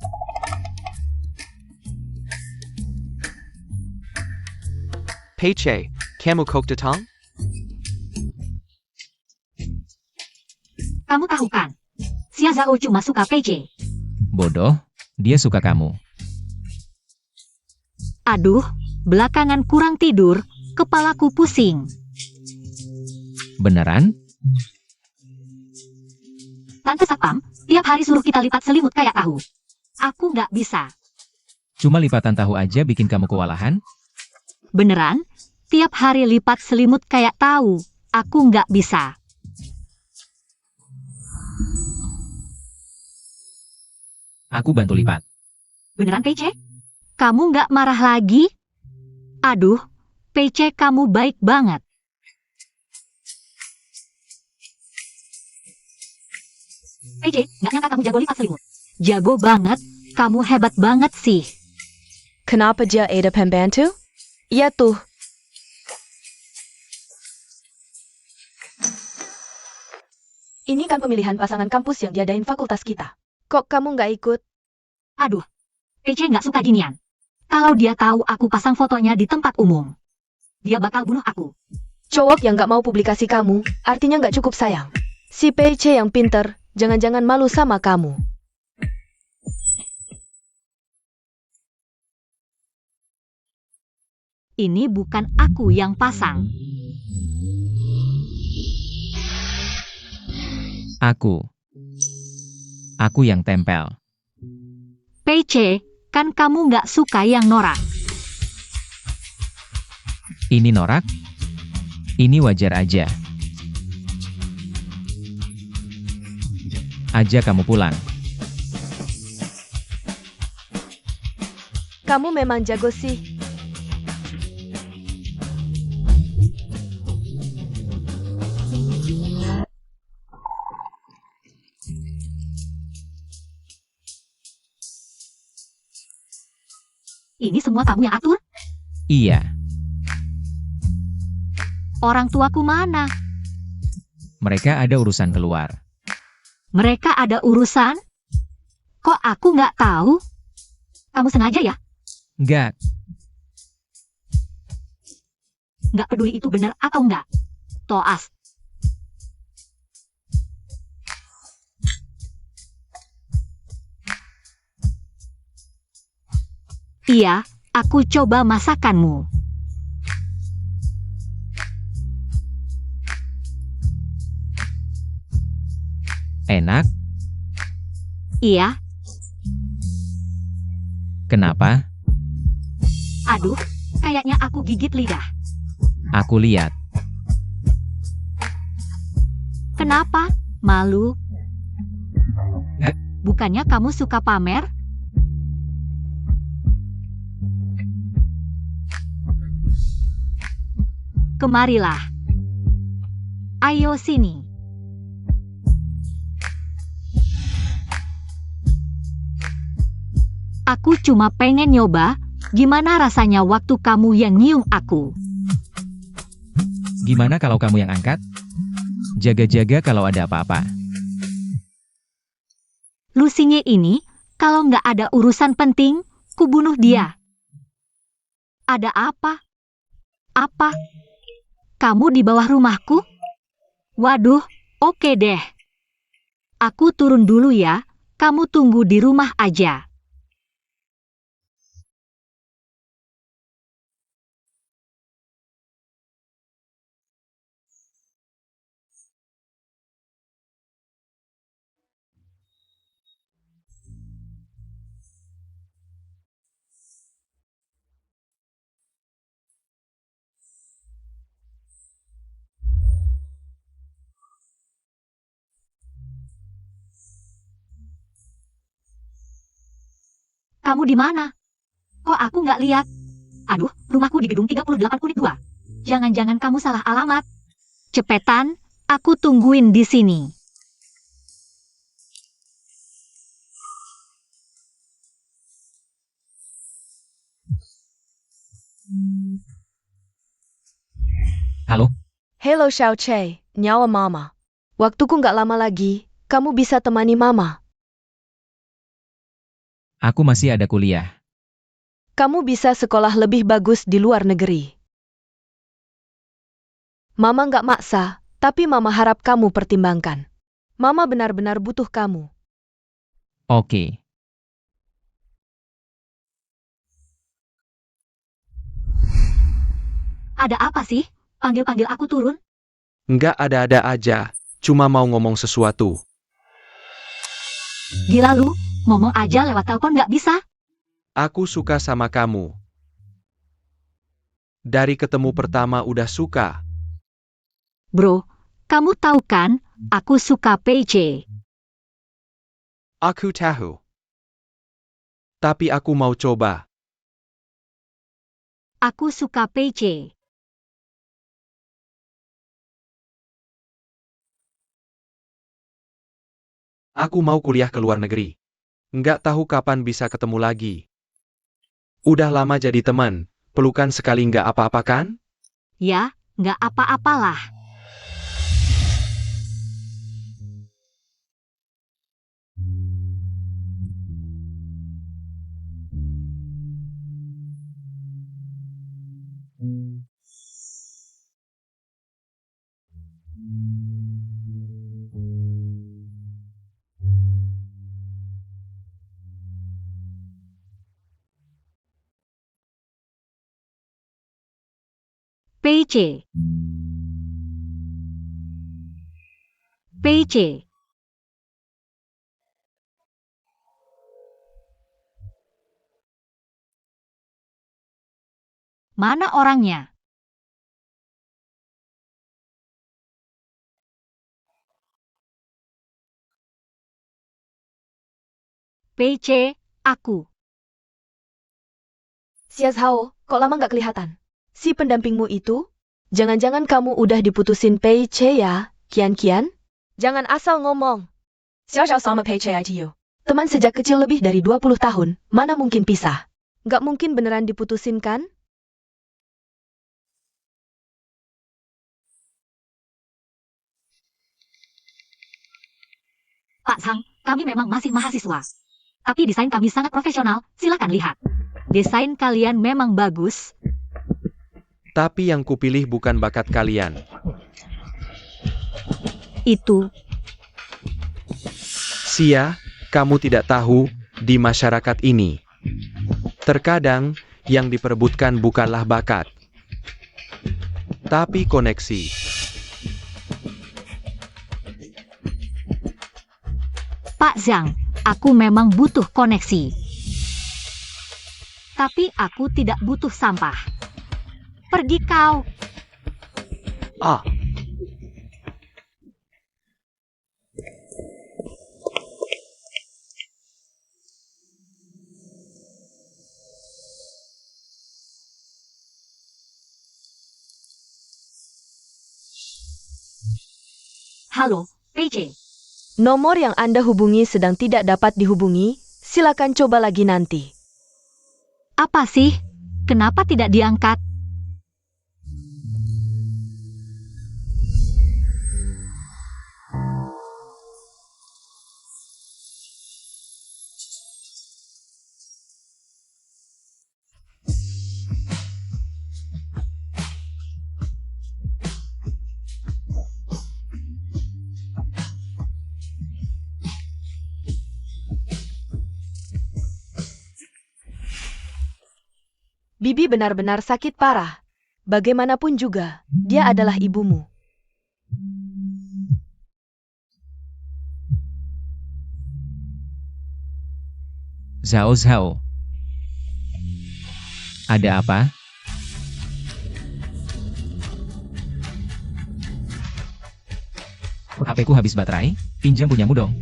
Pai Che, kamu kok datang? Kamu tahu kan? Xia Zhao cuma suka Pai Che. Bodoh, dia suka kamu. Aduh, belakangan kurang tidur, kepalaku pusing. Beneran? Tante Satpam, tiap hari suruh kita lipat selimut kayak tahu. Aku nggak bisa. Cuma lipatan tahu aja bikin kamu kewalahan? Beneran? Tiap hari lipat selimut kayak tahu. Aku nggak bisa. Aku bantu lipat. Beneran Pai Che? Kamu nggak marah lagi? Aduh, Pai Che kamu baik banget. Pai Che, nggak nyangka kamu jago lipat selimut. Jago banget, kamu hebat banget sih. Kenapa dia ada pembantu? Iya tuh. Ini kan pemilihan pasangan kampus yang diadain fakultas kita. Kok kamu nggak ikut? Aduh, Pai Che nggak suka ginian. Kalau dia tahu aku pasang fotonya di tempat umum, dia bakal bunuh aku. Cowok yang nggak mau publikasi kamu, artinya nggak cukup sayang. Si Pai Che yang pinter, jangan-jangan malu sama kamu. Ini bukan aku yang pasang. Aku. Aku yang tempel. PC, kan kamu nggak suka yang norak. Ini norak? Ini wajar aja. Aja kamu pulang. Kamu memang jago sih. Ini semua kamu yang atur? Iya, Orang tuaku mana? mereka ada urusan keluar. Mereka ada urusan? Kok aku nggak tahu? Kamu sengaja ya? Enggak, Nggak peduli itu benar atau nggak. Toas. Iya, aku coba masakanmu. enak. Iya, Kenapa? aduh, kayaknya aku gigit lidah. Aku lihat. Kenapa? Malu? Eh. Bukannya kamu suka pamer? Kemarilah. Ayo sini. Aku cuma pengen nyoba, gimana rasanya waktu kamu yang nyium aku. Gimana kalau kamu yang angkat? Jaga-jaga kalau ada apa-apa. Lusinya ini, kalau nggak ada urusan penting, kubunuh dia. Ada apa? Apa? Kamu di bawah rumahku? Waduh, oke deh. Aku turun dulu ya, kamu tunggu di rumah aja. Kamu di mana? Kok aku nggak lihat? Aduh, rumahku di gedung 38 unit 2. Jangan-jangan kamu salah alamat. Cepetan, aku tungguin di sini. Halo? Hello Xiao Che, nyawa mama. Waktuku nggak lama lagi, kamu bisa temani mama. Aku masih ada kuliah. Kamu bisa sekolah lebih bagus di luar negeri. Mama nggak maksa, tapi mama harap kamu pertimbangkan. Mama benar-benar butuh kamu. Oke. Ada apa sih? Panggil-panggil aku turun? Nggak ada-ada aja, cuma mau ngomong sesuatu. Gila lu, ngomong aja lewat telepon nggak bisa? Aku suka sama kamu. Dari ketemu pertama udah suka. Bro, kamu tahu kan, aku suka PC. Aku tahu. Tapi aku mau coba. Aku suka PC. Aku mau kuliah ke luar negeri. Nggak tahu kapan bisa ketemu lagi. Udah lama jadi teman, pelukan sekali nggak apa-apa kan? Ya, nggak apa-apalah. PC. PC. Mana orangnya? PC, aku. Xiao, kok lama nggak kelihatan? Si pendampingmu itu? Jangan-jangan kamu udah diputusin Pei Che ya, Kian? Jangan asal ngomong. Xiao sama Pei Che ITU. Teman sejak kecil lebih dari 20 tahun, mana mungkin pisah? Nggak mungkin beneran diputusin kan? Pak Sang, kami memang masih mahasiswa. Tapi desain kami sangat profesional, silakan lihat. Desain kalian memang bagus. Tapi yang kupilih bukan bakat kalian. Itu, Sia, kamu tidak tahu, di masyarakat ini, terkadang yang diperebutkan bukanlah bakat, tapi koneksi. Pak Zhang, aku memang butuh koneksi. Tapi aku tidak butuh sampah. Pergi kau. Ah, Halo, PC. Nomor yang Anda hubungi sedang tidak dapat dihubungi, silakan coba lagi nanti. Apa sih? Kenapa tidak diangkat? Bibi benar-benar sakit parah. Bagaimanapun juga, dia adalah ibumu. Zhao. Ada apa? HP-ku habis baterai, pinjam punyamu dong.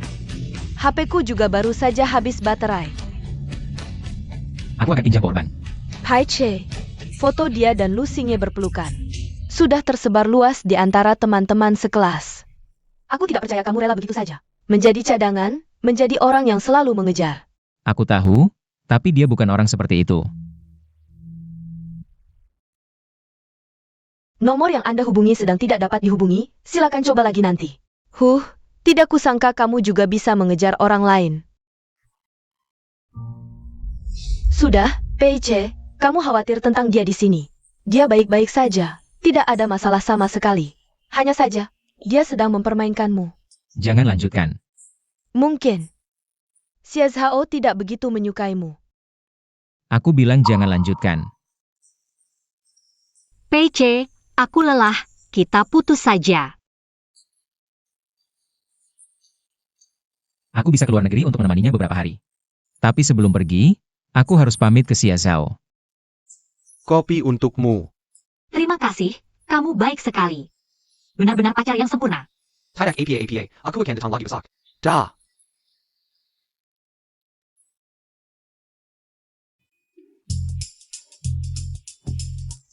HP-ku juga baru saja habis baterai. Aku akan pinjam korban. Hai Che, foto dia dan Lu Xingye berpelukan. Sudah tersebar luas di antara teman-teman sekelas. Aku tidak percaya kamu rela begitu saja. Menjadi cadangan, menjadi orang yang selalu mengejar. Aku tahu, tapi dia bukan orang seperti itu. Nomor yang Anda hubungi sedang tidak dapat dihubungi, silakan coba lagi nanti. Tidak kusangka kamu juga bisa mengejar orang lain. Sudah, Pei Che, kamu khawatir tentang dia di sini. Dia baik-baik saja, tidak ada masalah sama sekali. Hanya saja, dia sedang mempermainkanmu. Jangan lanjutkan. Mungkin. Xiao tidak begitu menyukaimu. Aku bilang jangan lanjutkan. PC, aku lelah. Kita putus saja. Aku bisa keluar negeri untuk menemaninya beberapa hari. Tapi sebelum pergi, aku harus pamit ke Xiao. kopi untukmu. Terima kasih, kamu baik sekali. Benar-benar pacar yang sempurna. Tidak APA. Aku akan datang lagi besok. Dah.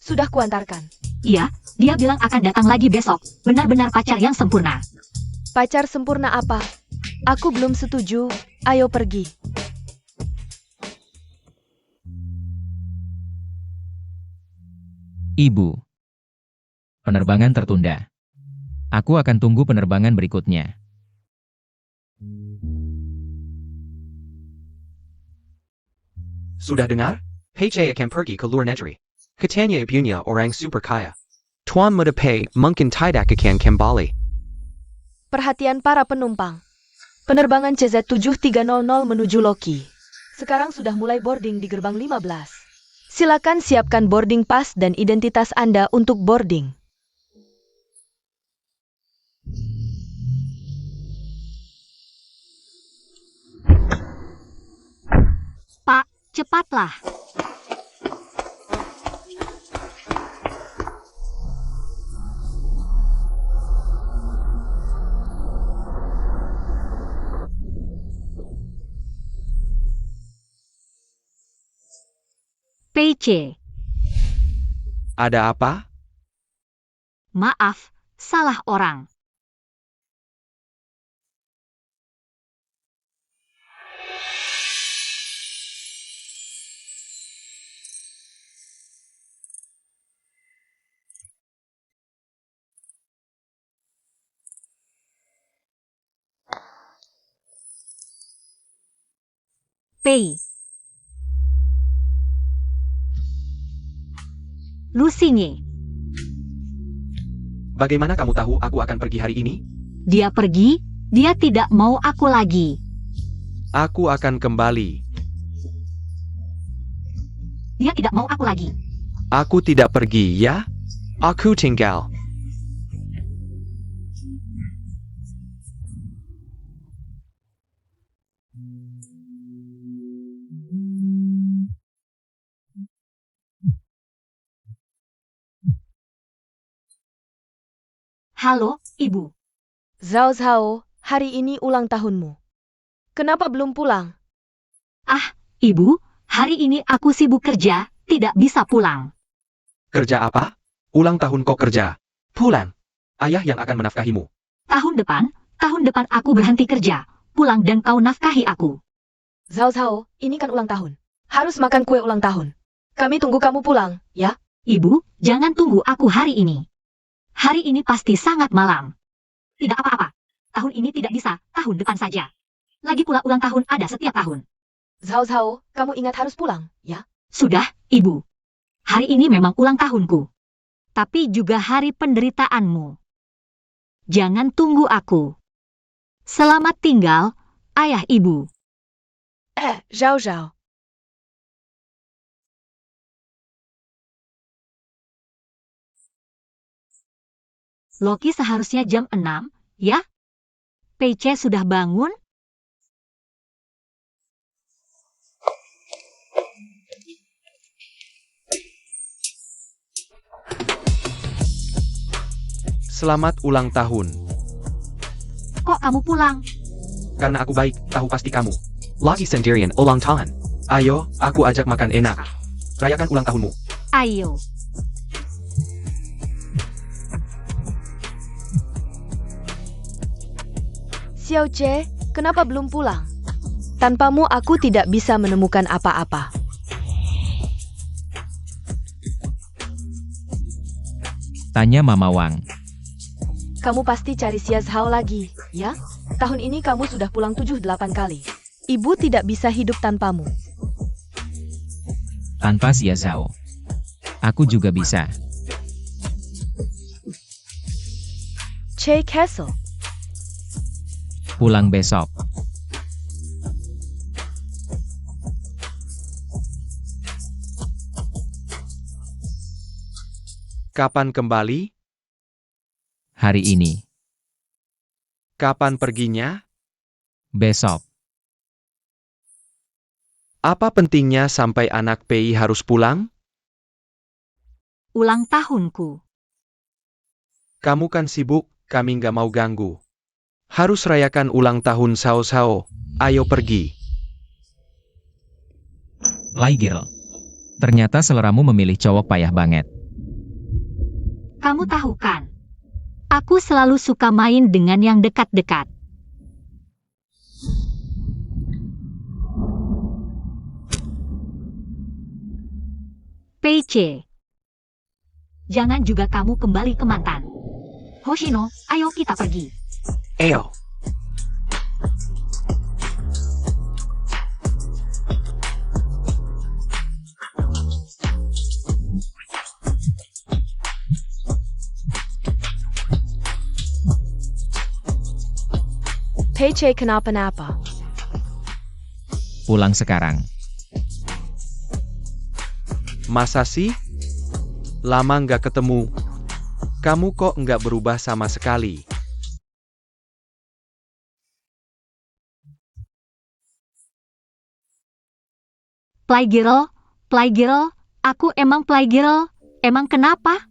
Sudah kuantarkan. Iya, dia bilang akan datang lagi besok. Benar-benar pacar yang sempurna. Pacar sempurna apa? Aku belum setuju, ayo pergi. Ibu. Penerbangan tertunda. Aku akan tunggu penerbangan berikutnya. Sudah dengar? Pei akan pergi ke luar negeri. Katanya punya orang super kaya. Tuan Muda Pei mungkin tidak akan kembali. Perhatian para penumpang. Penerbangan CZ7300 menuju Loki. Sekarang sudah mulai boarding di gerbang 15. Silakan siapkan boarding pass dan identitas Anda untuk boarding. Pak, cepatlah. PC. Ada apa? Maaf, salah orang. Pei. Lusinye. Bagaimana kamu tahu aku akan pergi hari ini? Dia pergi, dia tidak mau aku lagi. Aku akan kembali. Dia tidak mau aku lagi. Aku tidak pergi, ya? Aku tinggal. Halo, Ibu. Zhao Zhao, hari ini ulang tahunmu. Kenapa belum pulang? Ah, Ibu, hari ini aku sibuk kerja, tidak bisa pulang. Kerja apa? Ulang tahun kok kerja? Pulang. Ayah yang akan menafkahimu. Tahun depan aku berhenti kerja, pulang dan kau nafkahi aku. Zhao Zhao, ini kan ulang tahun. Harus makan kue ulang tahun. Kami tunggu kamu pulang, ya? Ibu, jangan tunggu aku hari ini. Hari ini pasti sangat malam. Tidak apa-apa. Tahun ini tidak bisa, tahun depan saja. Lagi pula ulang tahun ada setiap tahun. Zhao Zhao, kamu ingat harus pulang, ya? Sudah, Ibu. Hari ini memang ulang tahunku. Tapi juga hari penderitaanmu. Jangan tunggu aku. Selamat tinggal, ayah ibu. Zhao Zhao. Loki seharusnya jam 6, ya? PC sudah bangun? Selamat ulang tahun. Kok kamu pulang? Karena aku baik, tahu pasti kamu. Lagi sendirian ulang tahun. Ayo, aku ajak makan enak. Rayakan ulang tahunmu. Ayo. Xiao Che, kenapa belum pulang? Tanpamu aku tidak bisa menemukan apa-apa. Tanya Mama Wang. Kamu pasti cari Xia Zhao lagi, ya? Tahun ini kamu sudah pulang 7-8 kali. Ibu tidak bisa hidup tanpamu. Tanpa Xia Zhao. Aku juga bisa. Che Castle. Pulang besok. Kapan kembali? Hari ini. Kapan perginya? Besok. Apa pentingnya sampai anak PI harus pulang? Ulang tahunku. Kamu kan sibuk, kami nggak mau ganggu. Harus rayakan ulang tahun Sao Sao. Ayo pergi. Lai Girl. Ternyata seleramu memilih cowok payah banget. Kamu tahu kan? Aku selalu suka main dengan yang dekat-dekat. PC. Jangan juga kamu kembali ke mantan. Hoshino, ayo kita pergi. Ayo. Pei Che kenapa-napa. Pulang sekarang. Masa sih? Lama nggak ketemu. Kamu kok nggak berubah sama sekali? Playgirl, aku emang playgirl, emang kenapa?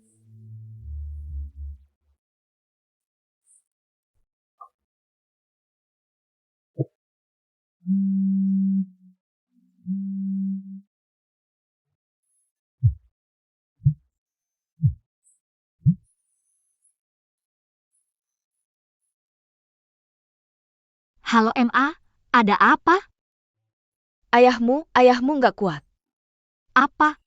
Halo MA, ada apa? Ayahmu nggak kuat. Apa?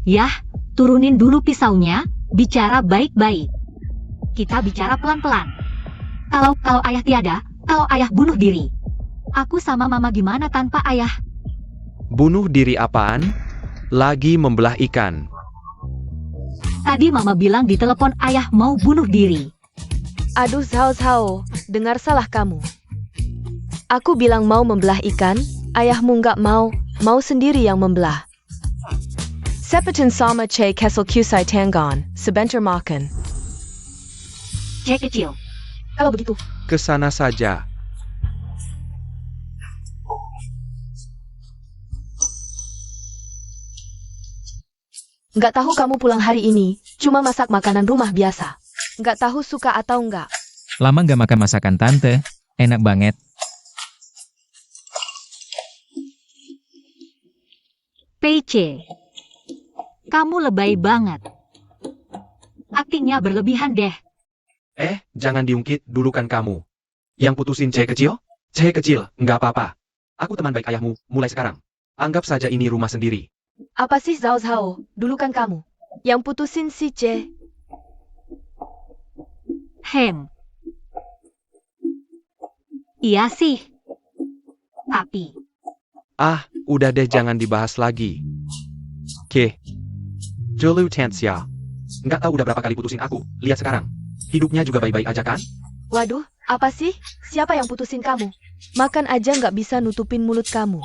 Yah, turunin dulu pisaunya, bicara baik-baik. Kita bicara pelan-pelan. Kalau ayah tiada, kalau ayah bunuh diri. Aku sama mama gimana tanpa ayah? Bunuh diri apaan? Lagi membelah ikan. Tadi mama bilang di telepon ayah mau bunuh diri. Aduh Zhao, dengar salah kamu. Aku bilang mau membelah ikan, ayahmu nggak mau sendiri yang membelah. Sepetin sama che kesel kusai tanggon, sebentar makan. C kecil. Kalau begitu, Kesana saja. Nggak tahu kamu pulang hari ini, cuma masak makanan rumah biasa. Nggak tahu suka atau nggak. Lama nggak makan masakan tante, enak banget. PC. Kamu lebay banget. Aktingnya berlebihan deh. Jangan diungkit dulu kan kamu. Yang putusin C kecil? C kecil, nggak apa-apa. Aku teman baik ayahmu, mulai sekarang. Anggap saja ini rumah sendiri. Apa sih Zhao, dulu kan kamu yang putusin si C. Hem. Iya sih. Tapi, Udah deh jangan dibahas lagi. Ke. Jolu Tansya. Nggak tahu udah berapa kali putusin aku, lihat sekarang. Hidupnya juga baik-baik aja kan? Waduh, apa sih? Siapa yang putusin kamu? Makan aja nggak bisa nutupin mulut kamu.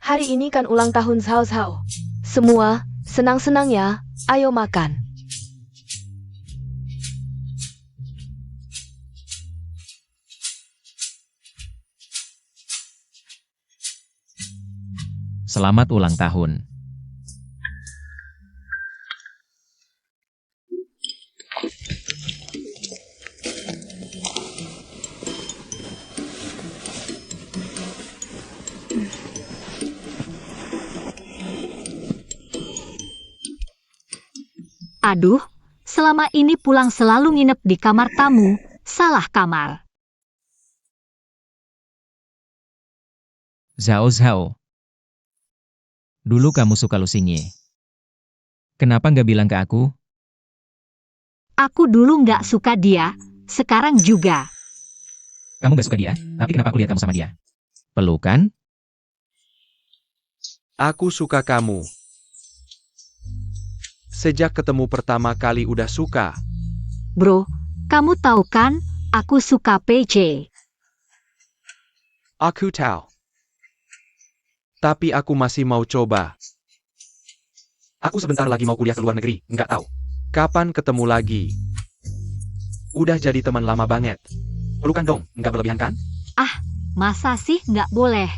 Hari ini kan ulang tahun Zhao. Semua, senang-senang ya, ayo makan. Selamat ulang tahun. aduh, selama ini pulang selalu nginep di kamar tamu, salah kamar. Zhao. Dulu kamu suka Lusinye. Kenapa nggak bilang ke aku? Aku dulu nggak suka dia, sekarang juga. Kamu nggak suka dia, tapi kenapa aku lihat kamu sama dia? Pelukan? Aku suka kamu. Sejak ketemu pertama kali udah suka. Bro, kamu tahu kan, aku suka PC. Aku tahu. Tapi aku masih mau coba. Aku sebentar lagi mau kuliah ke luar negeri, nggak tahu. Kapan ketemu lagi? Udah jadi teman lama banget. Pelukan dong, nggak berlebihan kan? Masa sih nggak boleh?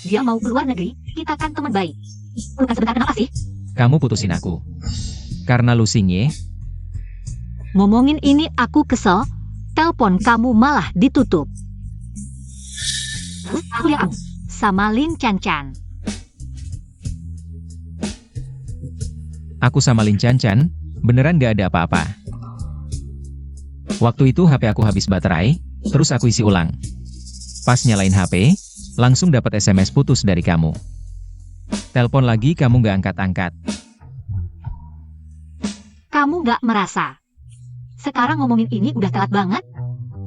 Dia mau keluar negeri, kita kan teman baik. Bukan sebentar kenapa sih? Kamu putusin aku. Karena Lusinye? Ngomongin ini aku kesel, telepon kamu malah ditutup. Terus aku lihat kamu sama Lin Chan. Aku sama Lin Chan, beneran gak ada apa-apa. Waktu itu HP aku habis baterai, terus aku isi ulang. Pas nyalain HP, langsung dapat SMS putus dari kamu. Telepon lagi kamu gak angkat-angkat. Kamu nggak merasa? Sekarang ngomongin ini udah telat banget.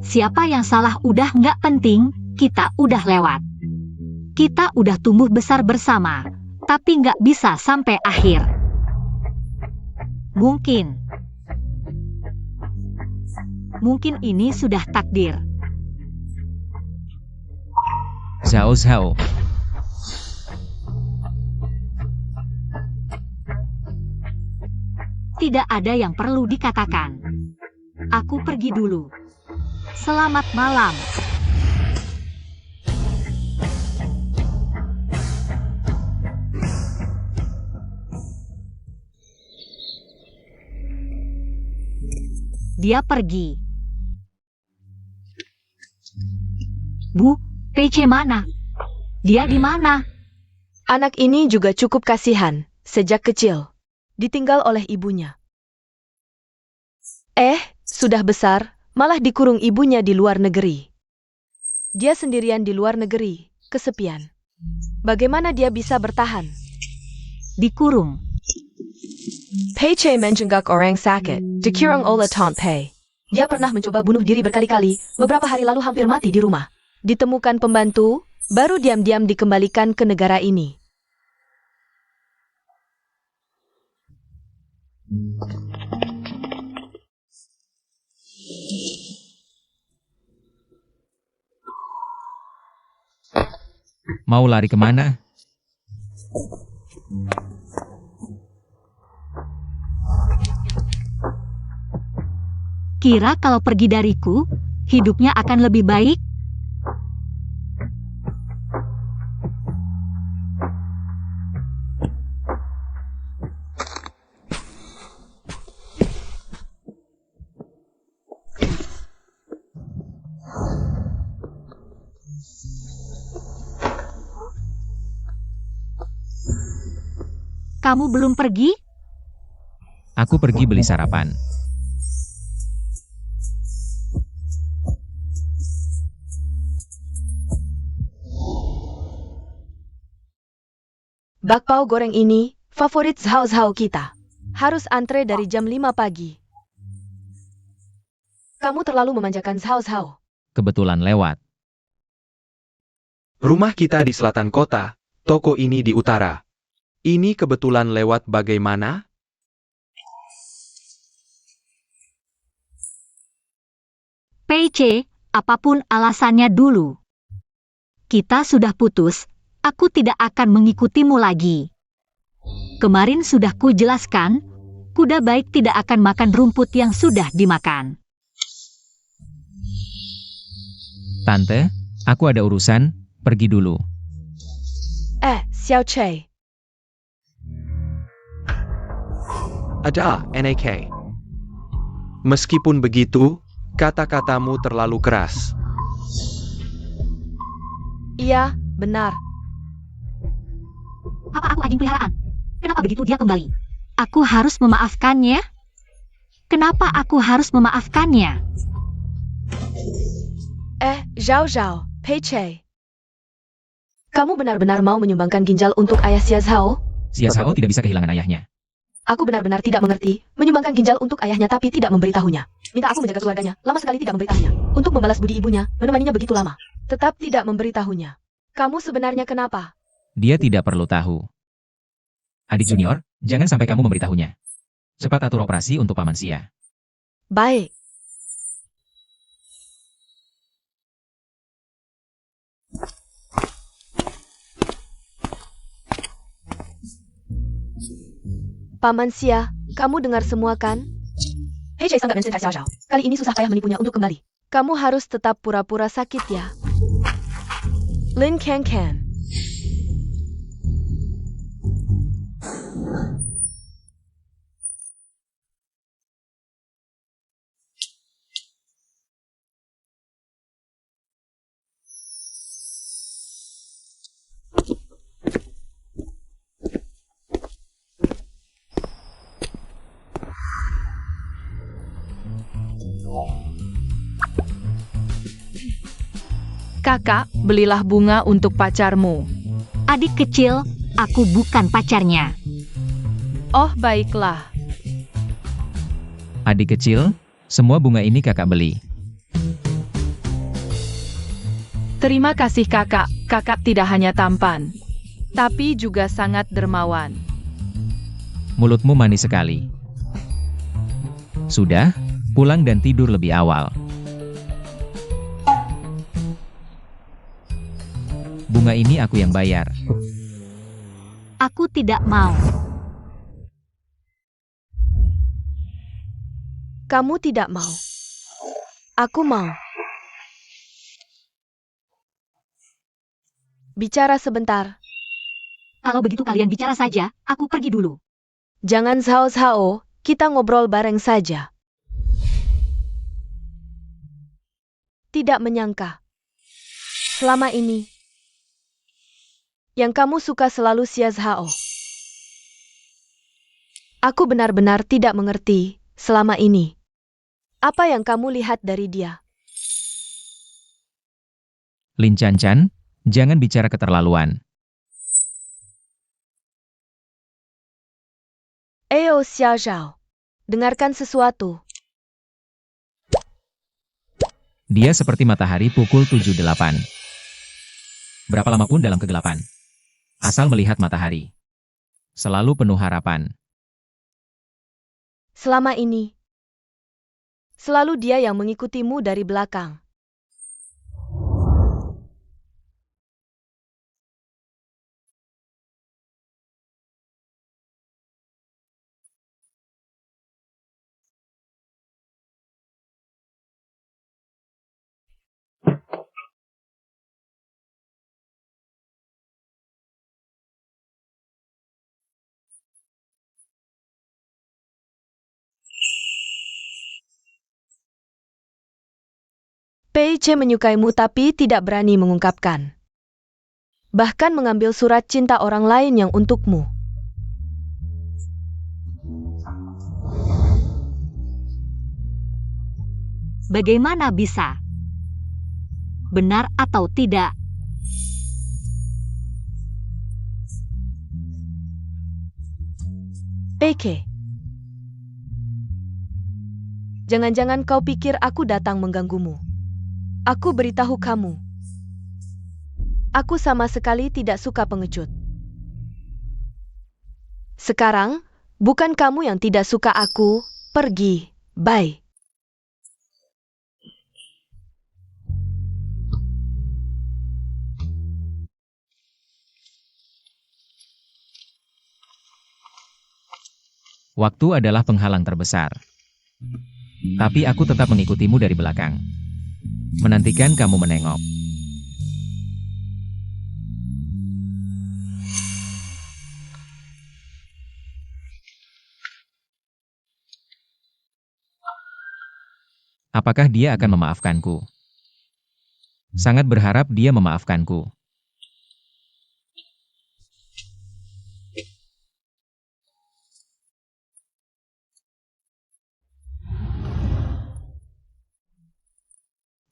Siapa yang salah udah nggak penting, kita udah lewat. Kita udah tumbuh besar bersama, tapi nggak bisa sampai akhir. Mungkin ini sudah takdir. Zhao. Tidak ada yang perlu dikatakan. Aku pergi dulu. Selamat malam. Dia pergi. Bu, PC mana? Dia di mana? Anak ini juga cukup kasihan, sejak kecil. Ditinggal oleh ibunya. Sudah besar, malah dikurung ibunya di luar negeri. Dia sendirian di luar negeri, kesepian. Bagaimana dia bisa bertahan? Dikurung. Pece menjenggak orang sakit, dikurung oleh Tante. Dia pernah mencoba bunuh diri berkali-kali, beberapa hari lalu hampir mati di rumah. Ditemukan pembantu, baru diam-diam dikembalikan ke negara ini. Mau lari kemana? Kira kalau pergi dariku, hidupnya akan lebih baik? Kamu belum pergi? Aku pergi beli sarapan. Bakpao goreng ini, favorit Zhao kita. Harus antre dari jam 5 pagi. Kamu terlalu memanjakan Zhao. Kebetulan lewat. Rumah kita di selatan kota, toko ini di utara. Ini kebetulan lewat bagaimana? PC, apapun alasannya dulu. Kita sudah putus, aku tidak akan mengikutimu lagi. Kemarin sudah kujelaskan, kuda baik tidak akan makan rumput yang sudah dimakan. Tante, aku ada urusan, pergi dulu. Xiao Che. Ada, NAK. Meskipun begitu, kata-katamu terlalu keras. Iya, benar. Apa aku anjing peliharaan? Kenapa begitu dia kembali? Aku harus memaafkannya? Kenapa aku harus memaafkannya? Zhao, Pece. Kamu benar-benar mau menyumbangkan ginjal untuk ayah Xia Zhao? Xia Zhao tidak bisa kehilangan ayahnya. Aku benar-benar tidak mengerti, menyumbangkan ginjal untuk ayahnya tapi tidak memberitahunya. Minta aku menjaga keluarganya, lama sekali tidak memberitahunya. Untuk membalas budi ibunya, menemaninya begitu lama. Tetap tidak memberitahunya. Kamu sebenarnya kenapa? Dia tidak perlu tahu. Adik junior, jangan sampai kamu memberitahunya. Cepat atur operasi untuk Paman Xia. Baik. Paman Xia, kamu dengar semua kan? Pece sangat mencintai Xiao Zhao. Kali ini susah payah menipunya untuk kembali. Kamu harus tetap pura-pura sakit ya. Lin Can. Kakak, belilah bunga untuk pacarmu. Adik kecil, aku bukan pacarnya. Oh, baiklah. Adik kecil, semua bunga ini kakak beli. Terima kasih kakak. Kakak tidak hanya tampan, tapi juga sangat dermawan. Mulutmu manis sekali. Sudah, pulang dan tidur lebih awal. Bunga ini aku yang bayar. Aku tidak mau. Kamu tidak mau. Aku mau. Bicara sebentar. Kalau begitu kalian bicara saja, aku pergi dulu. Jangan Zhao, kita ngobrol bareng saja. Tidak menyangka. Selama ini, yang kamu suka selalu Xia Zhao. Aku benar-benar tidak mengerti selama ini. Apa yang kamu lihat dari dia? Lin Chan, jangan bicara keterlaluan. Xia Zhao, dengarkan sesuatu. Dia seperti matahari pukul 7.8. Berapa lama pun dalam kegelapan. Asal melihat matahari. Selalu penuh harapan. Selama ini, selalu dia yang mengikutimu dari belakang. Pei Che menyukaimu tapi tidak berani mengungkapkan. Bahkan mengambil surat cinta orang lain yang untukmu. Bagaimana bisa? Benar atau tidak? Pei Che. Jangan-jangan kau pikir aku datang mengganggumu. Aku beritahu kamu. Aku sama sekali tidak suka pengecut. Sekarang, bukan kamu yang tidak suka aku. Pergi. Bye. Waktu adalah penghalang terbesar. Tapi aku tetap mengikutimu dari belakang. Menantikan kamu menengok. Apakah dia akan memaafkanku? Sangat berharap dia memaafkanku.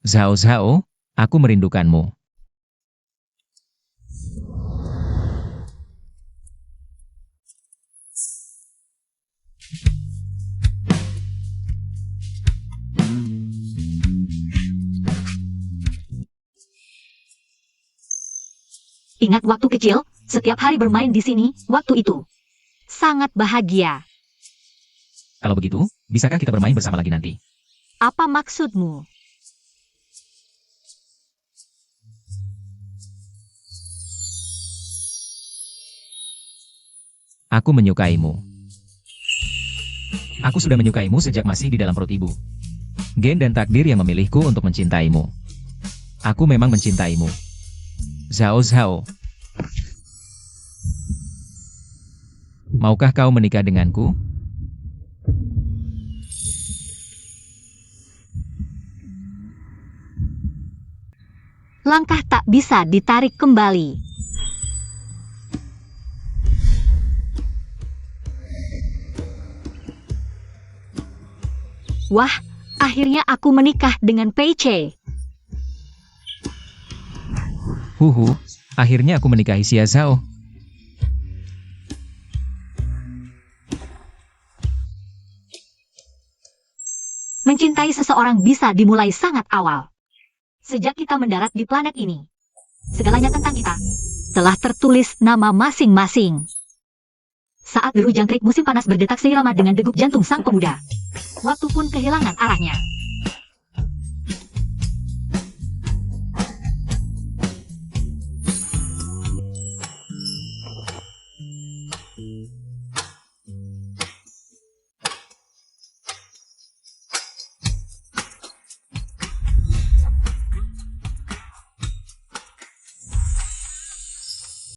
Zhao, aku merindukanmu. Ingat waktu kecil, setiap hari bermain di sini, waktu itu sangat bahagia. Kalau begitu, bisakah kita bermain bersama lagi nanti? Apa maksudmu? Aku menyukaimu. Aku sudah menyukaimu sejak masih di dalam perut ibu. Gen dan takdir yang memilihku untuk mencintaimu. Aku memang mencintaimu. Zhao. Maukah kau menikah denganku? Langkah tak bisa ditarik kembali. Wah, akhirnya aku menikah dengan Pei Che. Akhirnya aku menikahi Xia Zhao. Mencintai seseorang bisa dimulai sangat awal. Sejak kita mendarat di planet ini, segalanya tentang kita telah tertulis nama masing-masing. Saat deru jangkrik musim panas berdetak seirama dengan degup jantung sang pemuda, waktu pun kehilangan arahnya.